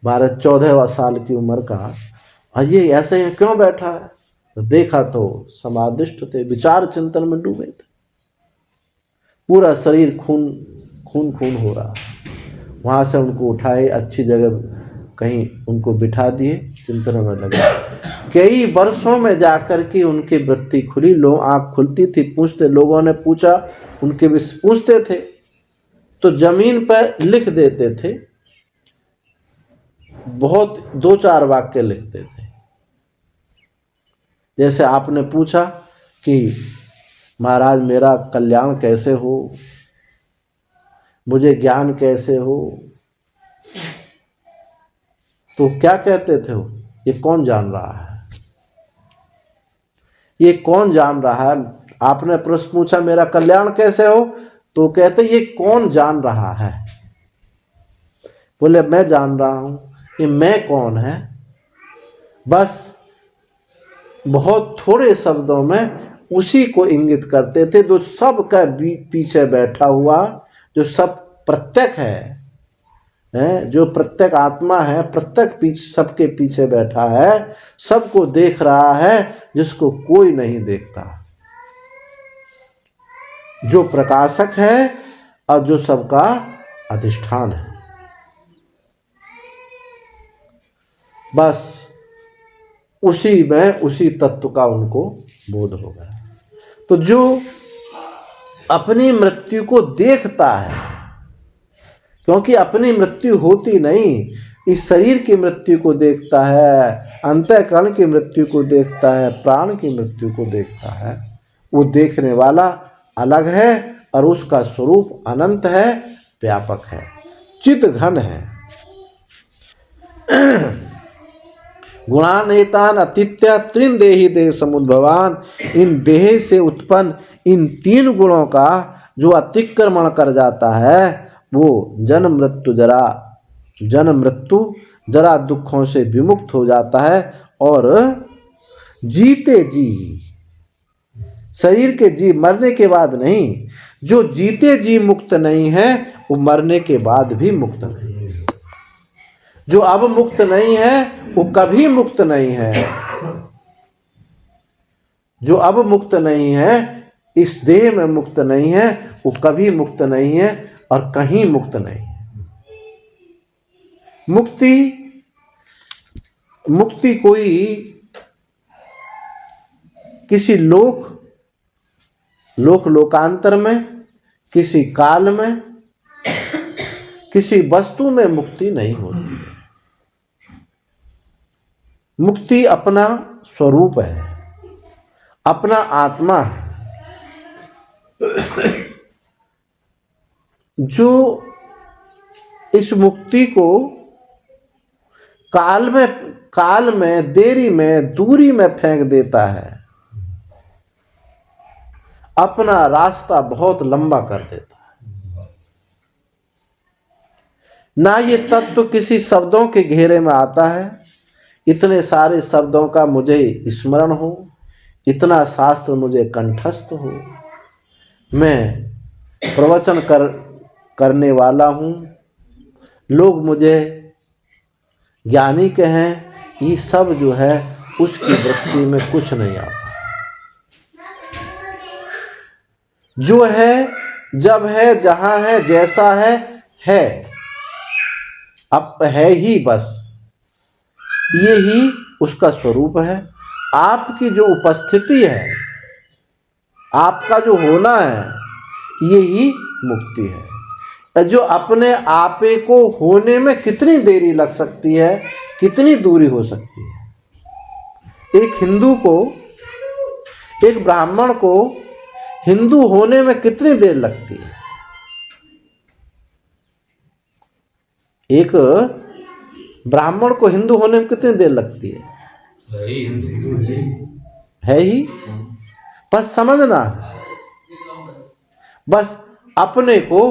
12-14 साल की उम्र का, और ये ऐसे ही क्यों बैठा है। तो देखा तो समाधिष्ट थे, विचार चिंतन में डूबे थे, पूरा शरीर खून खून खून हो रहा। वहां से उनको उठाए, अच्छी जगह कहीं उनको बिठा दिए, चिंतन में लगे। कई वर्षों में जाकर के उनकी वृत्ति खुली, लोग आंख खुलती थी, पूछते, लोगों ने पूछा, उनके विषय पूछते थे तो जमीन पर लिख देते थे, बहुत 2-4 वाक्य लिखते थे। जैसे आपने पूछा कि महाराज मेरा कल्याण कैसे हो, मुझे ज्ञान कैसे हो, तो क्या कहते थे वो, ये कौन जान रहा है, ये कौन जान रहा है। आपने प्रश्न पूछा मेरा कल्याण कैसे हो, तो कहते ये कौन जान रहा है। बोले मैं जान रहा हूं। ये मैं कौन है, बस बहुत थोड़े शब्दों में उसी को इंगित करते थे जो सब का पीछे बैठा हुआ, जो सब प्रत्यक्ष है, जो प्रत्येक आत्मा है, प्रत्येक सबके पीछे बैठा है, सबको देख रहा है, जिसको कोई नहीं देखता, जो प्रकाशक है और जो सबका अधिष्ठान है। बस उसी में उसी तत्व का उनको बोध हो गया। तो जो अपनी मृत्यु को देखता है, क्योंकि अपनी मृत्यु होती नहीं, इस शरीर की मृत्यु को देखता है, अंतःकरण की मृत्यु को देखता है, प्राण की मृत्यु को देखता है, वो देखने वाला अलग है और उसका स्वरूप अनंत है, व्यापक है, चित घन है। गुणानेतान अतिथ्य त्रिन देही देह समुद्भवान, इन देह से उत्पन्न इन 3 गुणों का जो अतिक्रमण कर जाता है, वो जन्म मृत्यु जरा दुखों से विमुक्त हो जाता है। और जीते जी, शरीर के जी मरने के बाद नहीं, जो जीते जी मुक्त नहीं है वो मरने के बाद भी मुक्त नहीं। जो अब मुक्त नहीं है वो कभी मुक्त नहीं है, जो अब मुक्त नहीं है, इस देह में मुक्त नहीं है, वो कभी मुक्त नहीं है और कहीं मुक्त नहीं है। मुक्ति कोई किसी लोकांतर में, किसी काल में, किसी वस्तु में मुक्ति नहीं होती है। मुक्ति अपना स्वरूप है, अपना आत्मा है। जो इस मुक्ति को काल में देरी में दूरी में फेंक देता है, अपना रास्ता बहुत लंबा कर देता है। ना ये तत्व किसी शब्दों के घेरे में आता है, इतने सारे शब्दों का मुझे स्मरण हो, इतना शास्त्र मुझे कंठस्थ हो, मैं प्रवचन करने वाला हूँ, लोग मुझे ज्ञानी कहें, ये सब जो है उसकी वृत्ति में कुछ नहीं आता। जो है, जब है, जहां है, जैसा है, अब है ही, बस ये ही उसका स्वरूप है। आपकी जो उपस्थिति है, आपका जो होना है, ये ही मुक्ति है। जो अपने आपे को होने में कितनी देरी लग सकती है, कितनी दूरी हो सकती है। एक हिंदू को, एक ब्राह्मण को हिंदू होने में कितनी देर लगती है। एक ब्राह्मण को हिंदू होने में कितनी देर लगती है ही, बस समझना, बस अपने को,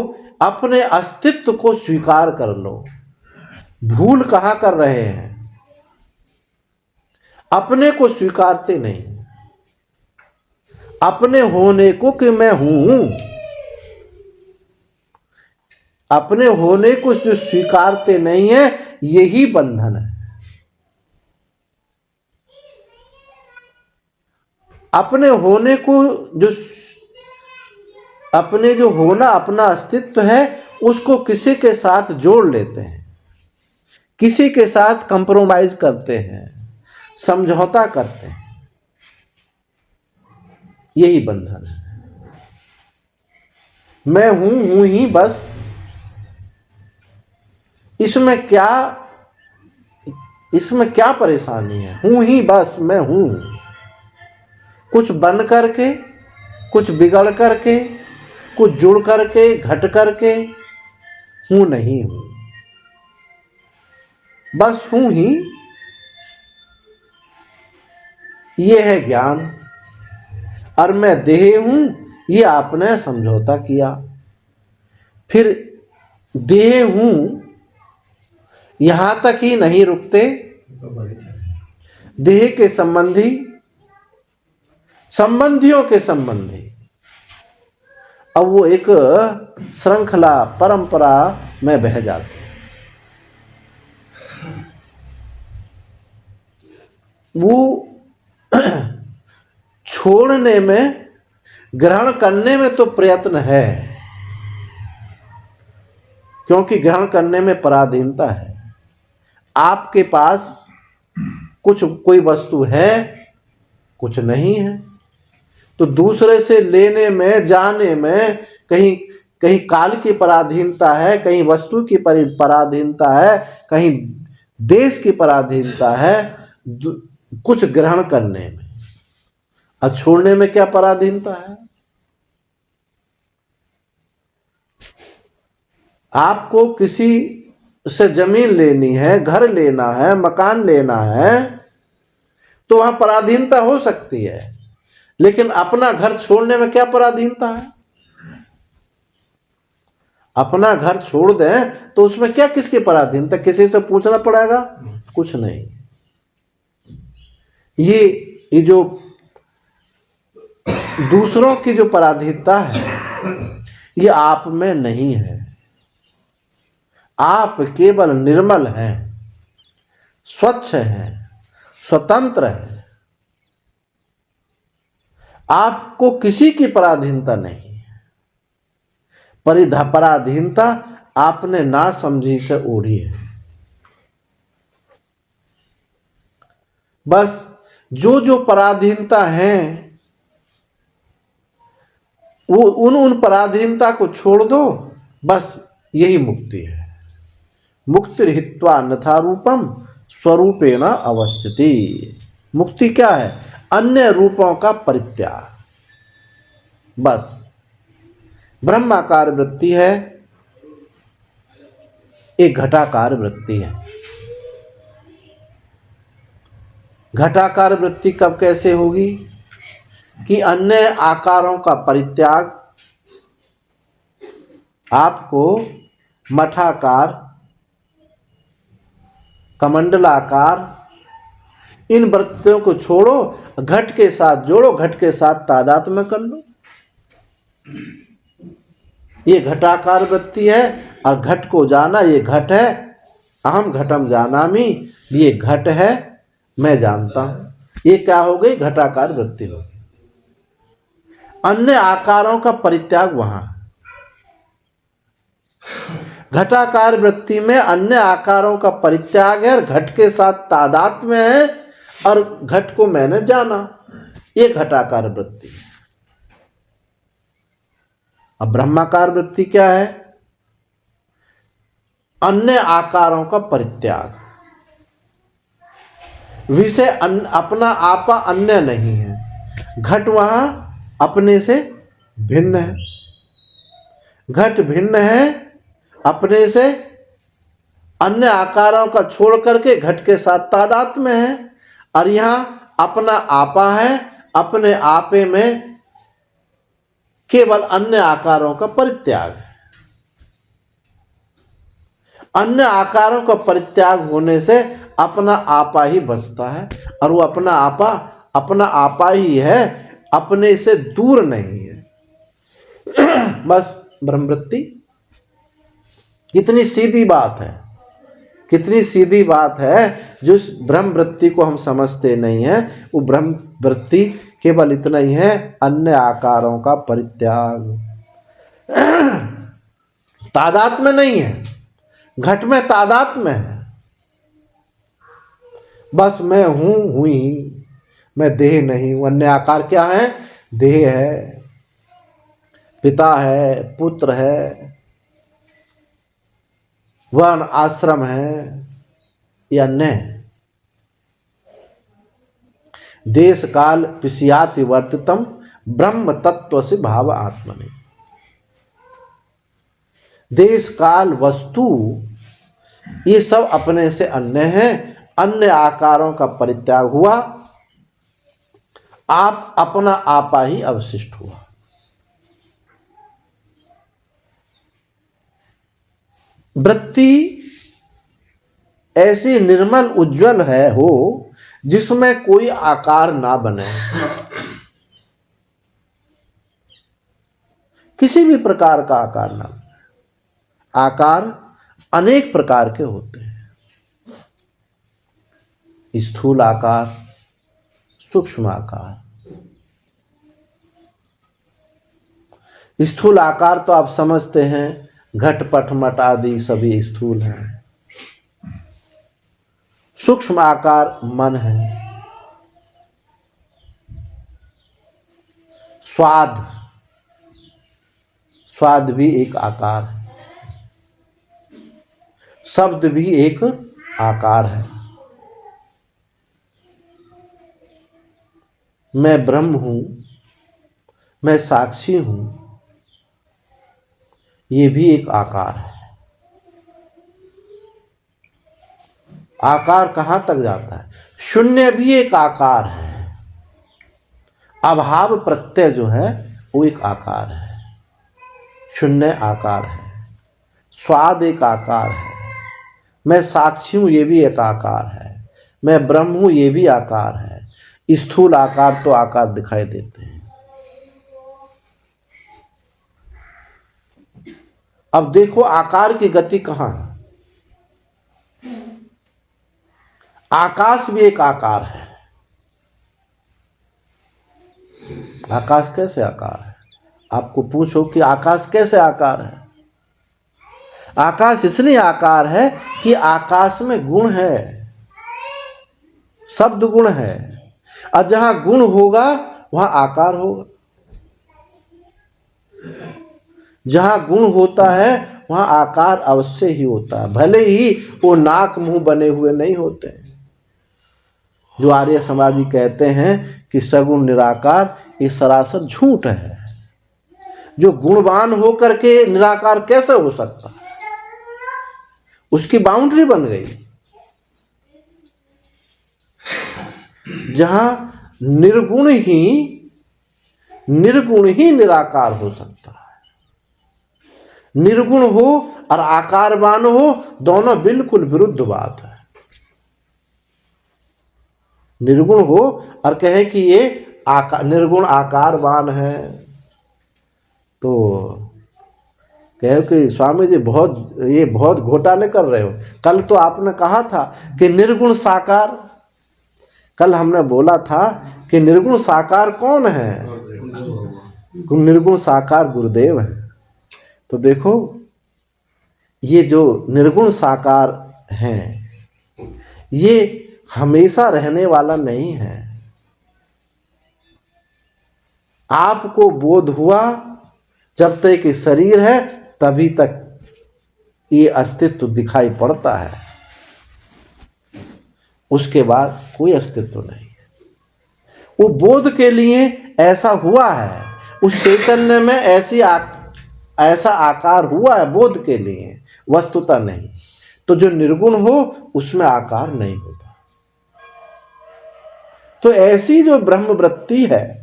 अपने अस्तित्व को स्वीकार कर लो। भूल कहां कर रहे हैं, अपने को स्वीकारते नहीं, अपने होने को कि मैं हूं, अपने होने को जो स्वीकारते नहीं है, यही बंधन है। अपने होने को जो अपने जो होना, अपना अस्तित्व है, उसको किसी के साथ जोड़ लेते हैं, किसी के साथ कंप्रोमाइज करते हैं, समझौता करते हैं, यही बंधन है। मैं हूं ही बस, इसमें क्या परेशानी है? हूं ही बस, मैं हूं। कुछ बन करके, कुछ बिगड़ करके, कुछ जुड़ करके, घट करके हूं नहीं हूं, बस हूं ही। ये है ज्ञान। और मैं देह हूं, ये आपने समझौता किया। फिर देह हूं यहां तक ही नहीं रुकते, देह के संबंधी, संबंधियों के संबंधी, अब वो एक श्रृंखला, परंपरा में बह जाते हैं। वो छोड़ने में, ग्रहण करने में तो प्रयत्न है, क्योंकि ग्रहण करने में पराधीनता है। आपके पास कोई वस्तु है, कुछ नहीं है, तो दूसरे से लेने में, जाने में कहीं कहीं काल की पराधीनता है, कहीं वस्तु की पराधीनता है, कहीं देश की पराधीनता है, कुछ ग्रहण करने में। और छोड़ने में क्या पराधीनता है? आपको किसी से जमीन लेनी है, घर लेना है, मकान लेना है, तो वहां पराधीनता हो सकती है, लेकिन अपना घर छोड़ने में क्या पराधीनता है? अपना घर छोड़ दें तो उसमें क्या, किसकी पराधीनता? किसी से पूछना पड़ेगा? कुछ नहीं। ये जो दूसरों की जो पराधीनता है, ये आप में नहीं है। आप केवल निर्मल हैं, स्वच्छ हैं, स्वतंत्र हैं। आपको किसी की पराधीनता नहीं। पराधीनता आपने ना समझी से ओढ़ी है। बस जो पराधीनता है, वो उन पराधीनता को छोड़ दो, बस यही मुक्ति है। मुक्ति हित्वा अन्यथा रूपम स्वरूपेण अवस्थिति। मुक्ति क्या है? अन्य रूपों का परित्याग। बस ब्रह्माकार वृत्ति है, एक घटाकार वृत्ति है। घटाकार वृत्ति कब कैसे होगी? कि अन्य आकारों का परित्याग आपको मठाकार, कमंडलाकार, इन वृत्तियों को छोड़ो, घट के साथ जोड़ो, घट के साथ तादात्म्य कर लो। ये घटाकार वृत्ति है, और घट को जाना, ये घट है, अहम घटम जानामि, ये घट है, मैं जानता हूं। ये क्या हो गई? घटाकार वृत्ति हो गई। अन्य आकारों का परित्याग वहां। घटाकार वृत्ति में अन्य आकारों का परित्याग है, और घट के साथ तादात्म्य है, और घट को मैंने जाना, ये घटाकार वृत्ति है। अब ब्रह्माकार वृत्ति क्या है? अन्य आकारों का परित्याग। विषय अपना आपा अन्य नहीं है। घट वहां अपने से भिन्न है, घट भिन्न है अपने से, अन्य आकारों का छोड़ करके घट के साथ तादात्म्य है, और यहां अपना आपा है, अपने आपे में केवल अन्य आकारों का परित्याग है। अन्य आकारों का परित्याग होने से अपना आपा ही बचता है, और वो अपना आपा ही है, अपने से दूर नहीं है। बस ब्रह्मवृत्ति। कितनी सीधी बात है, कितनी सीधी बात है। जो ब्रह्मवृत्ति को हम समझते नहीं है, वो ब्रह्मवृत्ति केवल इतना ही है, अन्य आकारों का परित्याग। तादात में नहीं है, घट में तादात में है। बस मैं हूं ही, मैं देह नहीं हूं। अन्य आकार क्या है? देह है, पिता है, पुत्र है, वर्ण आश्रम है, या अन्य देश काल पिस्याति वर्तितम ब्रह्म तत्व से भाव आत्मनि। देश काल वस्तु ये सब अपने से अन्य है, अन्य आकारों का परित्याग हुआ, आप अपना आपा ही अवशिष्ट हुआ। वृत्ति ऐसी निर्मल उज्जवल है हो जिसमें कोई आकार ना बने, किसी भी प्रकार का आकार ना बने। आकार अनेक प्रकार के होते हैं, स्थूल आकार, सूक्ष्म आकार। स्थूल आकार तो आप समझते हैं, घट पट मट आदि सभी स्थूल हैं। सूक्ष्म आकार मन है, स्वाद भी एक आकार है, शब्द भी एक आकार है। मैं ब्रह्म हूं, मैं साक्षी हूं, ये भी एक आकार है। आकार कहां तक जाता है? शून्य भी एक आकार है। अभाव प्रत्यय जो है वो एक आकार है, शून्य आकार है। स्वाद एक आकार है, मैं साक्षी हूं ये भी एक आकार है, मैं ब्रह्म हूं ये भी आकार है। स्थूल आकार तो आकार दिखाई देते हैं। अब देखो आकार की गति कहां है। आकाश भी एक आकार है। आकाश कैसे आकार है? आपको पूछो कि आकाश कैसे आकार है? आकाश इसलिए आकार है कि आकाश में गुण है, शब्द गुण है, और जहां गुण होगा वहां आकार होगा। जहां गुण होता है वहां आकार अवश्य ही होता है, भले ही वो नाक मुंह बने हुए नहीं होते हैं। जो आर्य समाजी कहते हैं कि सगुण निराकार, ये सरासर झूठ है। जो गुणवान होकर के निराकार कैसे हो सकता है? उसकी बाउंड्री बन गई। जहां निर्गुण ही निराकार हो सकता है। निर्गुण हो और आकारवान हो, दोनों बिल्कुल विरुद्ध बात है। निर्गुण हो और कहे कि ये निर्गुण आकारवान है, तो कहे कि स्वामी जी बहुत घोटाले कर रहे हो। कल तो आपने कहा था कि निर्गुण साकार, कल हमने बोला था कि निर्गुण साकार कौन है? निर्गुण साकार गुरुदेव है। तो देखो ये जो निर्गुण साकार हैं, ये हमेशा रहने वाला नहीं है। आपको बोध हुआ जब तक कि शरीर है तभी तक ये अस्तित्व दिखाई पड़ता है, उसके बाद कोई अस्तित्व नहीं है। वो बोध के लिए ऐसा हुआ है, उस चैतन्य में ऐसा आकार हुआ है बोध के लिए, वस्तुतः नहीं। तो जो निर्गुण हो उसमें आकार नहीं होता। तो ऐसी जो ब्रह्म वृत्ति है,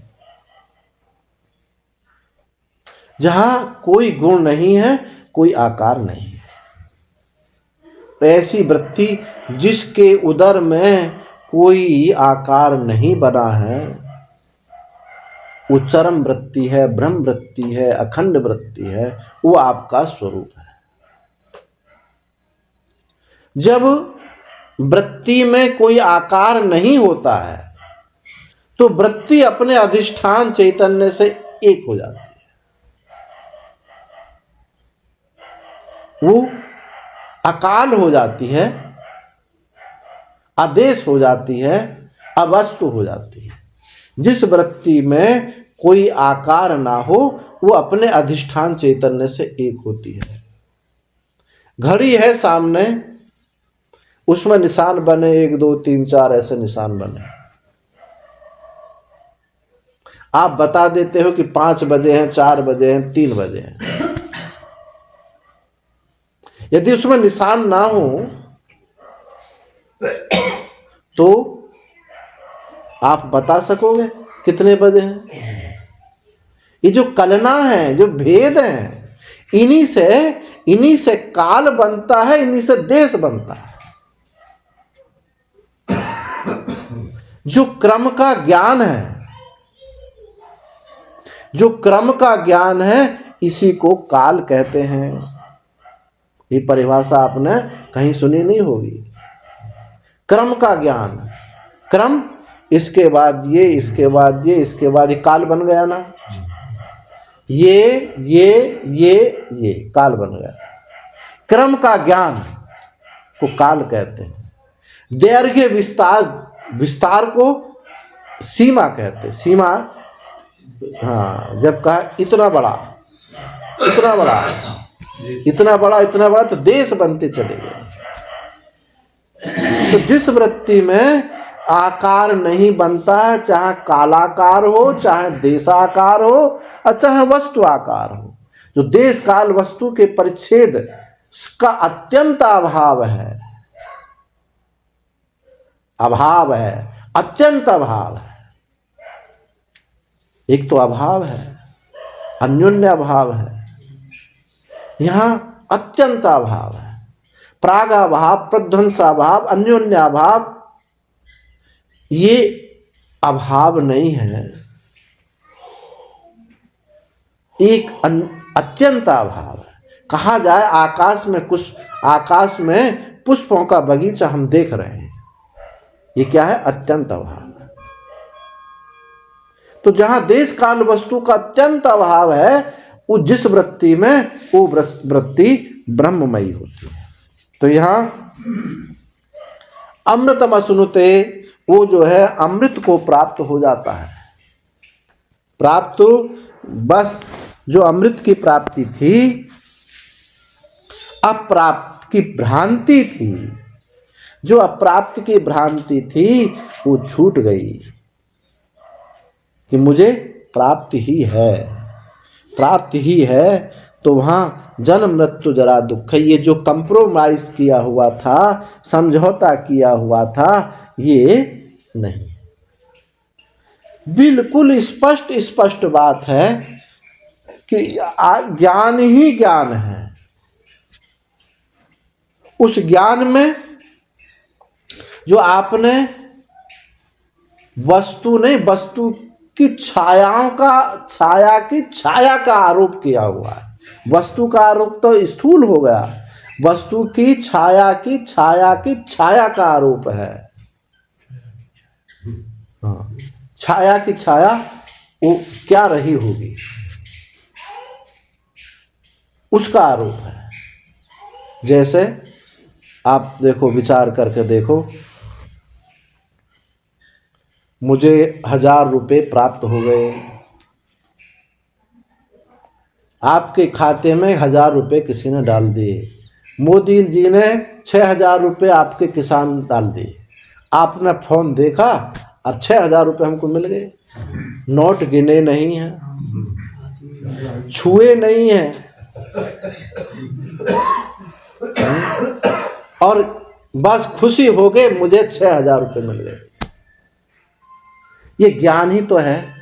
जहां कोई गुण नहीं है, कोई आकार नहीं है, ऐसी वृत्ति जिसके उदर में कोई आकार नहीं बना है, वो चरम वृत्ति है, ब्रह्म वृत्ति है, अखंड वृत्ति है, वो आपका स्वरूप है। जब वृत्ति में कोई आकार नहीं होता है तो वृत्ति अपने अधिष्ठान चैतन्य से एक हो जाती है, वो अकाल हो जाती है, आदेश हो जाती है, अवस्तु हो जाती है। जिस वृत्ति में कोई आकार ना हो वो अपने अधिष्ठान चैतन्य से एक होती है। घड़ी है सामने, उसमें निशान बने 1 2 3 4 ऐसे निशान बने, आप बता देते हो कि 5 बजे हैं, 4 बजे हैं, 3 बजे हैं। यदि उसमें निशान ना हो तो आप बता सकोगे कितने बजे हैं? ये जो कलना है, जो भेद है, इन्हीं से काल बनता है, इन्हीं से देश बनता है। जो क्रम का ज्ञान है, जो क्रम का ज्ञान है, इसी को काल कहते हैं। ये परिभाषा आपने कहीं सुनी नहीं होगी। क्रम का ज्ञान, क्रम, इसके बाद ये, इसके बाद ये, इसके बाद ये, काल बन गया ना। ये काल बन गया। क्रम का ज्ञान को काल कहते हैं। दैर्घ्य विस्तार को सीमा कहते हैं। सीमा, हाँ, जब कहा इतना बड़ा, इतना बड़ा, इतना बड़ा, इतना बड़ा, तो देश बनते चले गए। तो जिस वृत्ति में आकार नहीं बनता है, चाहे कालाकार हो, चाहे देशाकार हो, और चाहे वस्तु आकार हो, जो देश काल वस्तु के परिच्छेद का अत्यंत अभाव है, अभाव है, अत्यंत अभाव है। एक तो अभाव है, अन्योन्य अभाव है, यहां अत्यंत अभाव है। प्रागाभाव, प्रध्वंसाभाव, अन्योन्याभाव, ये अभाव नहीं है, एक अत्यंत अभाव है। कहा जाए आकाश में पुष्पों का बगीचा हम देख रहे हैं, ये क्या है? अत्यंत अभाव है। तो जहां देश काल वस्तु का अत्यंत अभाव है, वो जिस वृत्ति में, वो वृत्ति ब्रह्ममयी होती है। तो यहां अमृतम अश्नुते, वो जो है अमृत को प्राप्त हो जाता है। प्राप्त, बस जो अमृत की प्राप्ति थी, अप्राप्त की भ्रांति थी, जो अप्राप्त की भ्रांति थी वो छूट गई कि मुझे प्राप्त ही है, प्राप्त ही है। तो वहां जन्म मृत्यु जरा दुख, ये जो कंप्रोमाइज किया हुआ था, समझौता किया हुआ था, ये नहीं। बिल्कुल स्पष्ट बात है कि ज्ञान ही ज्ञान है। उस ज्ञान में जो आपने वस्तु नहीं, वस्तु की छाया का आरोप किया हुआ है। वस्तु का आरोप तो स्थूल हो गया, वस्तु की छाया का आरोप है। हाँ, छाया की छाया वो क्या रही होगी, उसका आरोप है। जैसे आप देखो, विचार करके देखो, मुझे 1000 रुपये प्राप्त हो गए, आपके खाते में 1000 रुपये किसी ने डाल दिए, मोदी जी ने 6000 रुपये आपके किसान डाल दिए, आपने फोन देखा और 6000 रुपये हमको मिल गए। नोट गिने नहीं हैं, छुए नहीं हैं, और बस खुशी हो गए, मुझे 6000 रुपये मिल गए। ये ज्ञान ही तो है।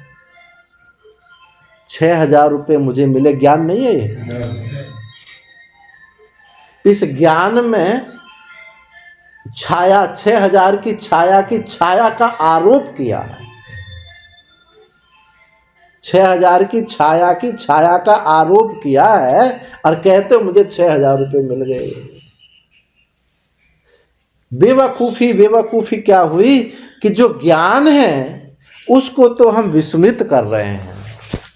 6000 रुपये मुझे मिले, ज्ञान नहीं है ये? इस ज्ञान में छाया 6000 की छाया का आरोप किया है। 6000 की छाया का आरोप किया है और कहते हो मुझे 6000 रुपये मिल गए। बेवकूफी क्या हुई कि जो ज्ञान है उसको तो हम विस्मृत कर रहे हैं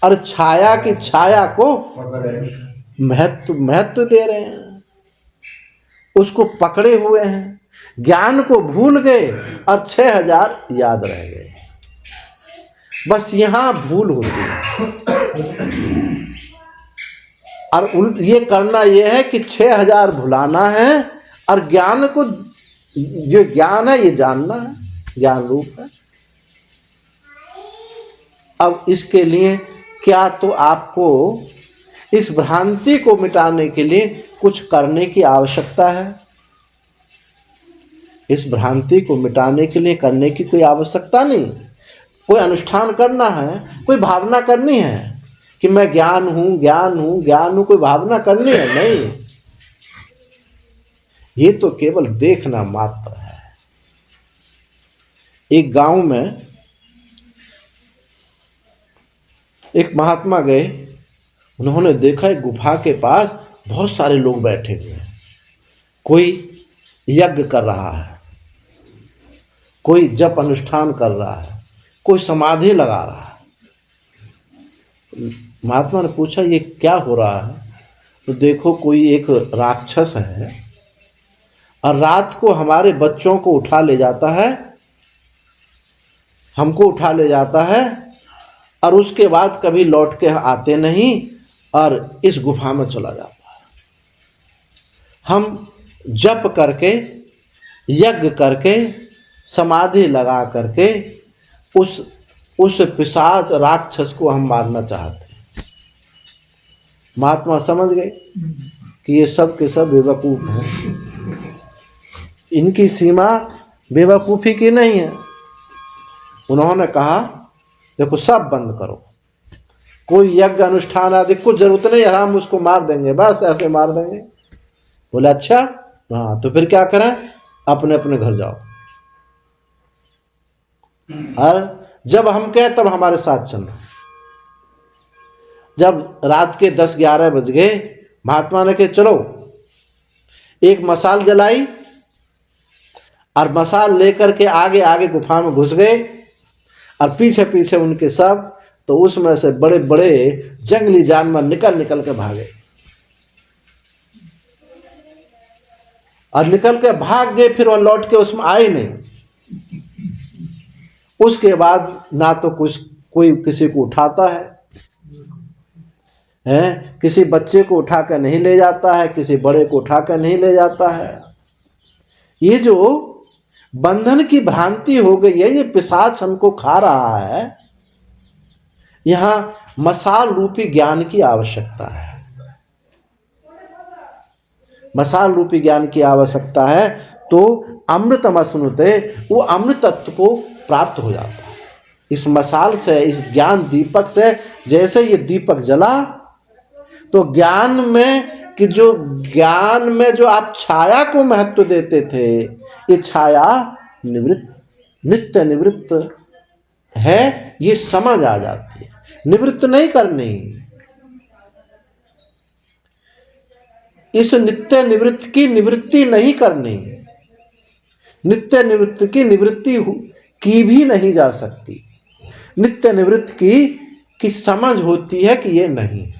और छाया को महत्व दे रहे हैं, उसको पकड़े हुए हैं, ज्ञान को भूल गए और 6000 याद रह गए। बस यहां भूल होती है। और ये करना यह है कि 6000 भुलाना है और ज्ञान को, जो ज्ञान है ये जानना है, ज्ञान रूप है। अब इसके लिए क्या तो आपको इस भ्रांति को मिटाने के लिए कुछ करने की आवश्यकता है। इस भ्रांति को मिटाने के लिए करने की कोई आवश्यकता नहीं। कोई अनुष्ठान करना है, कोई भावना करनी है कि मैं ज्ञान हूं, कोई भावना करनी है नहीं। ये तो केवल देखना मात्र है। एक गांव में एक महात्मा गए, उन्होंने देखा एक गुफा के पास बहुत सारे लोग बैठे हुए हैं। कोई यज्ञ कर रहा है, कोई जप अनुष्ठान कर रहा है, कोई समाधि लगा रहा है। महात्मा ने पूछा ये क्या हो रहा है? तो देखो कोई एक राक्षस है और रात को हमारे बच्चों को उठा ले जाता है, हमको उठा ले जाता है और उसके बाद कभी लौट के आते नहीं और इस गुफा में चला जाता है। हम जप करके, यज्ञ करके, समाधि लगा करके उस पिशाच राक्षस को हम मारना चाहते हैं। महात्मा समझ गए कि ये सब के सब बेवकूफ हैं। इनकी सीमा बेवकूफ़ी की नहीं है। उन्होंने कहा देखो सब बंद करो, कोई यज्ञ अनुष्ठान आदि कुछ जरूरत नहीं है, हम उसको मार देंगे, बस ऐसे मार देंगे। बोले अच्छा, हाँ तो फिर क्या करें? अपने अपने घर जाओ। और जब हम कहें तब हमारे साथ चलना। जब रात के 10-11 बज गए, महात्मा ने कहा चलो, एक मसाल जलाई और मसाल लेकर के आगे आगे गुफा में घुस गए और पीछे पीछे उनके सब। तो उसमें से बड़े बड़े जंगली जानवर निकल निकल के भागे और निकल के भाग गए, फिर वो लौट के उसमें आए नहीं। उसके बाद ना तो कोई किसी को उठाता है, किसी बच्चे को उठा कर नहीं ले जाता है, किसी बड़े को उठा कर नहीं ले जाता है। ये जो बंधन की भ्रांति हो गई है, ये पिशाच हमको खा रहा है। यहां मसाल रूपी ज्ञान की आवश्यकता है। मसाल रूपी ज्ञान की आवश्यकता है तो अमृतमश्नुते, वो अमृत तत्व को प्राप्त हो जाता है इस मसाल से, इस ज्ञान दीपक से। जैसे ये दीपक जला तो ज्ञान में जो आप छाया को महत्व देते थे, ये छाया नित्य निवृत्त है, ये समझ आ जाती है। निवृत्त नहीं करनी, इस नित्य निवृत्त की निवृत्ति नहीं करनी। नित्य निवृत्त की निवृत्ति की भी नहीं जा सकती। नित्य निवृत्त की समझ होती है कि ये नहीं है।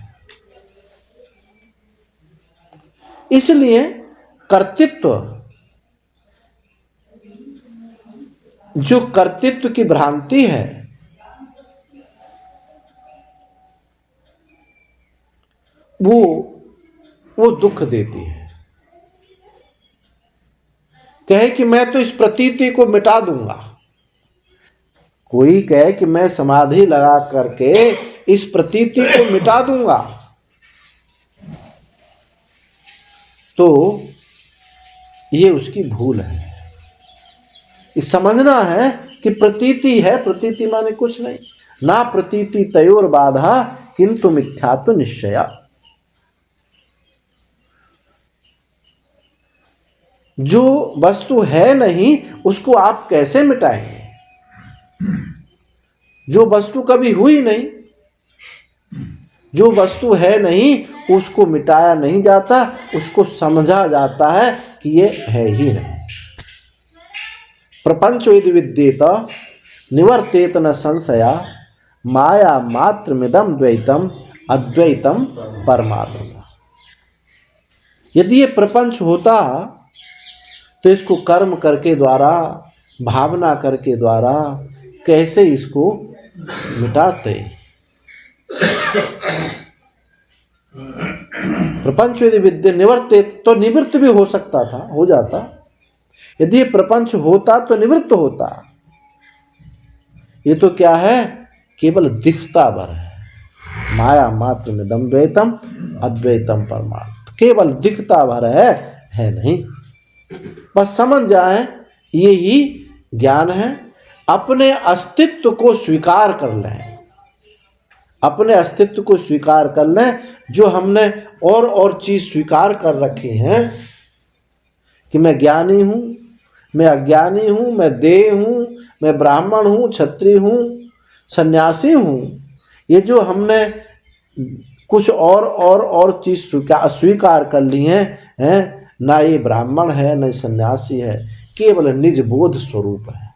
इसलिए कर्तृत्व, जो कर्तृत्व की भ्रांति है, वो दुख देती है। कहे कि मैं तो इस प्रतीति को मिटा दूंगा, कोई कहे कि मैं समाधि लगा करके इस प्रतीति को मिटा दूंगा, तो ये उसकी भूल है। ये समझना है कि प्रतीति है, प्रतीति माने कुछ नहीं, ना प्रतीति तयोर बाधा किंतु मिथ्यात्व निश्चया। जो वस्तु है नहीं उसको आप कैसे मिटाएंगे? जो वस्तु कभी हुई नहीं, जो वस्तु है नहीं उसको मिटाया नहीं जाता, उसको समझा जाता है कि ये है ही नहीं। प्रपंचो यदि विद्येत निवर्तेत न संशया माया मात्रमिदं द्वैतम अद्वैतम परमात्मा। यदि ये प्रपंच होता तो इसको कर्म करके द्वारा, भावना करके द्वारा कैसे इसको मिटाते? प्रपंच यदि विद्य निवर्ते तो निवृत्त भी हो सकता था, हो जाता। यदि ये प्रपंच होता तो निवृत्त होता। ये तो क्या है? केवल दिखता भर है। माया मात्र में दम द्वैतम अद्वैतम परमार्थ, केवल दिखता भर है नहीं। बस समझ जाए यही ज्ञान है। अपने अस्तित्व को स्वीकार कर लें, अपने अस्तित्व को स्वीकार कर लें। जो हमने और चीज स्वीकार कर रखी हैं कि मैं ज्ञानी हूं, मैं अज्ञानी हूं, मैं देह हूं, मैं ब्राह्मण हूं, क्षत्रिय हूं, सन्यासी हूं, ये जो हमने कुछ और चीज स्वीकार कर ली हैं, ना ये ब्राह्मण है न सन्यासी है, केवल निज बोध स्वरूप है।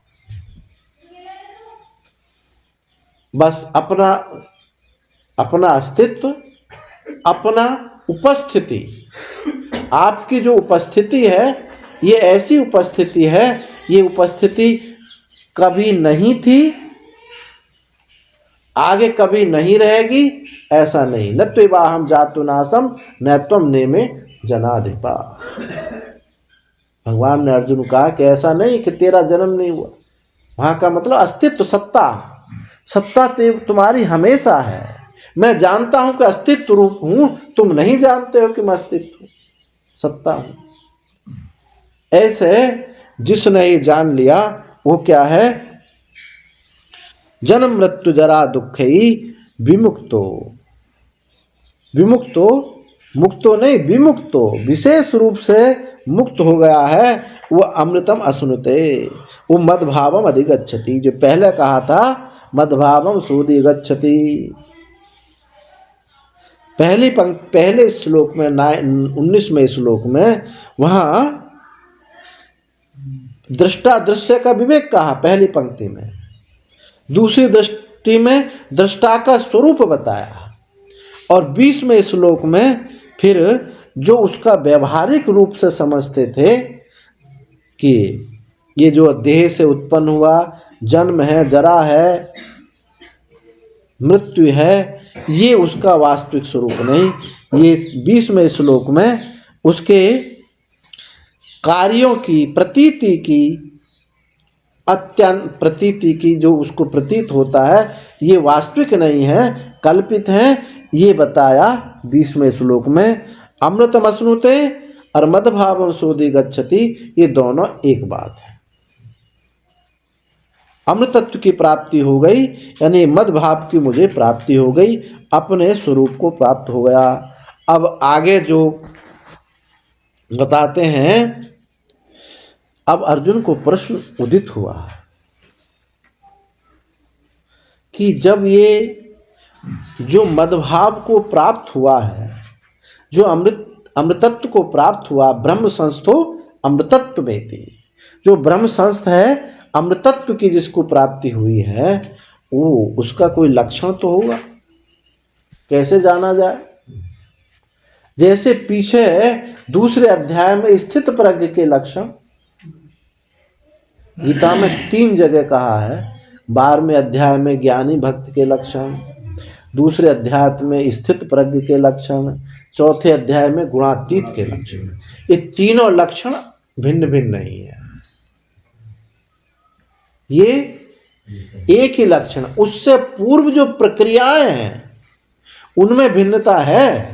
बस अपना अस्तित्व, अपना उपस्थिति, आपकी जो उपस्थिति है ये ऐसी उपस्थिति है, ये उपस्थिति कभी नहीं थी, आगे कभी नहीं रहेगी, ऐसा नहीं। न त्वेवाहम जातु नासम न त्वम नेमे जनाधिपा। भगवान ने अर्जुन को कहा कि ऐसा नहीं कि तेरा जन्म नहीं हुआ। वहां का मतलब अस्तित्व, सत्ता तुम्हारी हमेशा है। मैं जानता हूं कि अस्तित्व रूप हूं, तुम नहीं जानते हो कि मैं अस्तित्व हूं, सत्ता हूं। ऐसे जिसने ये जान लिया वो क्या है? जन्म मृत्यु जरा दुखई विमुक्तो, मुक्तो नहीं विमुक्तो, विशेष रूप से मुक्त हो गया है। वो अमृतम अश्नुते, वो मदभावम अधिगच्छति। जो पहले कहा था मदभावम सुधिगच्छति, पहले श्लोक में 19वें श्लोक में वहां दृष्टा दृश्य का विवेक कहा पहली पंक्ति में, दूसरी दृष्टि में दृष्टा का स्वरूप बताया, और 20वें श्लोक में फिर जो उसका व्यवहारिक रूप से समझते थे कि ये जो देह से उत्पन्न हुआ, जन्म है, जरा है, मृत्यु है, ये उसका वास्तविक स्वरूप नहीं। ये 20वें श्लोक में उसके कार्यों की प्रतीति की जो उसको प्रतीत होता है, ये वास्तविक नहीं है, कल्पित है, ये बताया 20वें श्लोक में। अमृतम अश्नुते और मदभावम सोधि गच्छति, ये दोनों एक बात है। अमृतत्व की प्राप्ति हो गई, यानी मदभाव की मुझे प्राप्ति हो गई, अपने स्वरूप को प्राप्त हो गया। अब आगे जो बताते हैं, अब अर्जुन को प्रश्न उदित हुआ कि जब ये जो मदभाव को प्राप्त हुआ है, जो अमृतत्व को प्राप्त हुआ, ब्रह्म संस्थो अमृतत्व में थी, जो ब्रह्म संस्थ है, अमृतत्व की जिसको प्राप्ति हुई है, वो उसका कोई लक्षण तो होगा, कैसे जाना जाए? जैसे पीछे दूसरे अध्याय में स्थित प्रज्ञ के लक्षण गीता में 3 जगह कहा है। 12वें अध्याय में ज्ञानी भक्त के लक्षण, दूसरे अध्याय में स्थित प्रज्ञ के लक्षण, चौथे अध्याय में गुणातीत के लक्षण। ये तीनों लक्षण भिन्न भिन्न नहीं है, ये एक ही लक्षण। उससे पूर्व जो प्रक्रियाएं हैं उनमें भिन्नता है।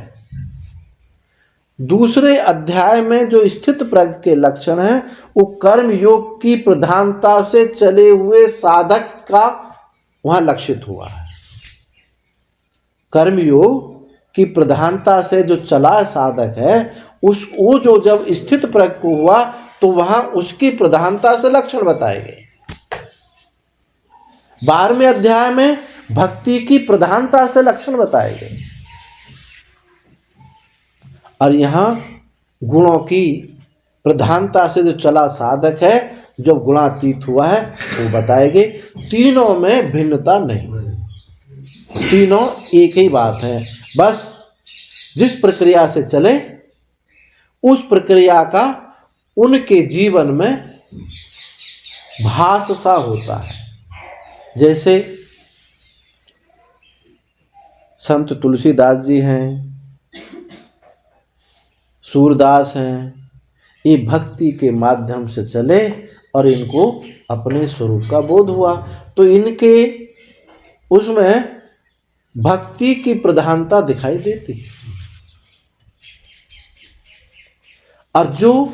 दूसरे अध्याय में जो स्थित प्रज्ञ के लक्षण हैं, वो कर्म योग की प्रधानता से चले हुए साधक का वहां लक्षित हुआ है। कर्म योग की प्रधानता से जो चला साधक है, वो जो जब स्थित प्रज्ञ को हुआ तो वहां उसकी प्रधानता से लक्षण बताए गए। 12वें अध्याय में भक्ति की प्रधानता से लक्षण बताए गए, और यहां गुणों की प्रधानता से जो चला साधक है, जो गुणातीत हुआ है, वो बताएंगे। तीनों में भिन्नता नहीं, तीनों एक ही बात है। बस जिस प्रक्रिया से चले उस प्रक्रिया का उनके जीवन में भास सा होता है। जैसे संत तुलसीदास जी हैं, सूरदास हैं, ये भक्ति के माध्यम से चले और इनको अपने स्वरूप का बोध हुआ, तो इनके उसमें भक्ति की प्रधानता दिखाई देती है। और जो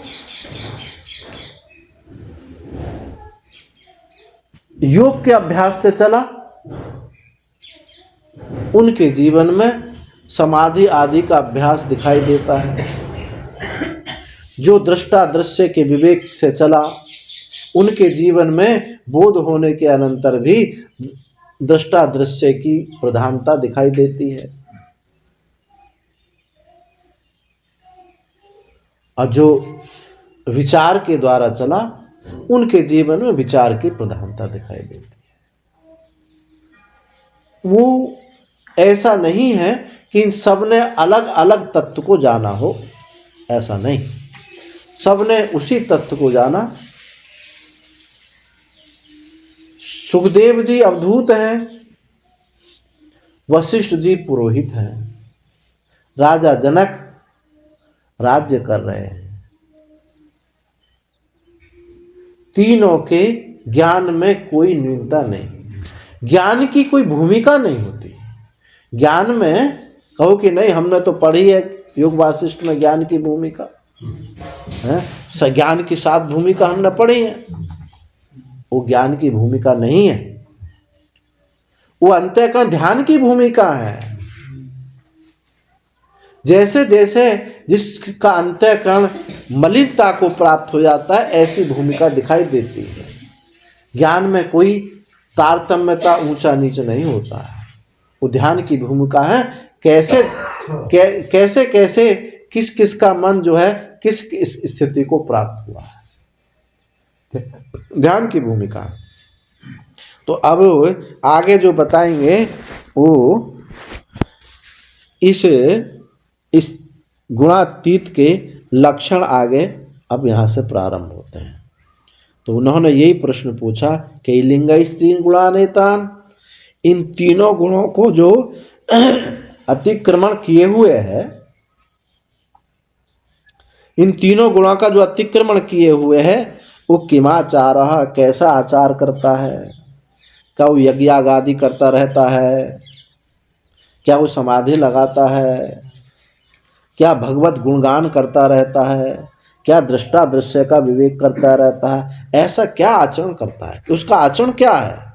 योग के अभ्यास से चला, उनके जीवन में समाधि आदि का अभ्यास दिखाई देता है। जो दृष्टा दृश्य के विवेक से चला, उनके जीवन में बोध होने के अनंतर भी दृष्टा दृश्य की प्रधानता दिखाई देती है। और जो विचार के द्वारा चला, उनके जीवन में विचार की प्रधानता दिखाई देती है। वो ऐसा नहीं है कि इन सबने अलग अलग तत्व को जाना हो, ऐसा नहीं, सबने उसी तत्व को जाना। सुखदेव जी अवधूत हैं, वशिष्ठ जी पुरोहित हैं, राजा जनक राज्य कर रहे हैं। तीनों के ज्ञान में कोई न्यूनता नहीं, ज्ञान की कोई भूमिका नहीं होती। ज्ञान में कहो कि नहीं हमने तो पढ़ी है योग वासिष्ठ में ज्ञान की भूमिका है, ज्ञान की 7 भूमिका हमने पढ़ी है, वो ज्ञान की भूमिका नहीं है, वो अंतःकरण ध्यान की भूमिका है। जैसे जैसे जिसका अंतःकरण मलिनता को प्राप्त हो जाता है, ऐसी भूमिका दिखाई देती है। ज्ञान में कोई तारतम्यता ऊंचा नीचे नहीं होता है, वो ध्यान की भूमिका है। कैसे कैसे कैसे किस किस का मन जो है किस स्थिति को प्राप्त हुआ है, ध्यान की भूमिका। तो अब आगे जो बताएंगे वो इस गुणातीत के लक्षण आगे अब यहाँ से प्रारंभ होते हैं। तो उन्होंने यही प्रश्न पूछा कि लिंग स्त्रीन गुणानेतान, इन तीनों गुणों को जो अतिक्रमण किए हुए है, इन तीनों गुणों का जो अतिक्रमण किए हुए है, वो किमाचारः, कैसा आचार करता है, क्या वो यज्ञ आदि करता रहता है, क्या वो समाधि लगाता है, क्या भगवत गुणगान करता रहता है, क्या दृष्टा दृश्य का विवेक करता रहता है, ऐसा क्या आचरण करता है, उसका आचरण क्या है।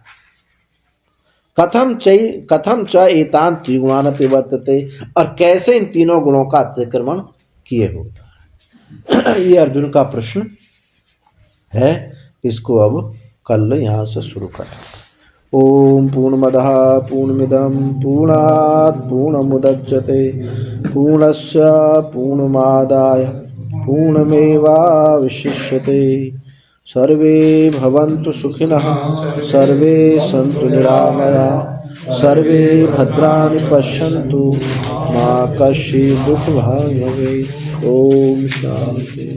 कथम च एतान त्रिगुणान वर्तते, और कैसे इन तीनों गुणों का अतिक्रमण किए होता है। ये अर्जुन का प्रश्न है, इसको अब कल यहाँ से शुरू करें। ओम पूर्णमदः पूर्णमिदं पूर्णात् पूर्णमुदच्यते पूर्णस्य पूर्णमादाय पूर्णमेवावशिष्यते। सर्वे भवन्तु सुखिनः, सर्वे सन्तु निरामयाः, सर्वे भद्राणि पश्यन्तु, मा कश्चित् दुःखभाग् भवेत्। ओम शांति।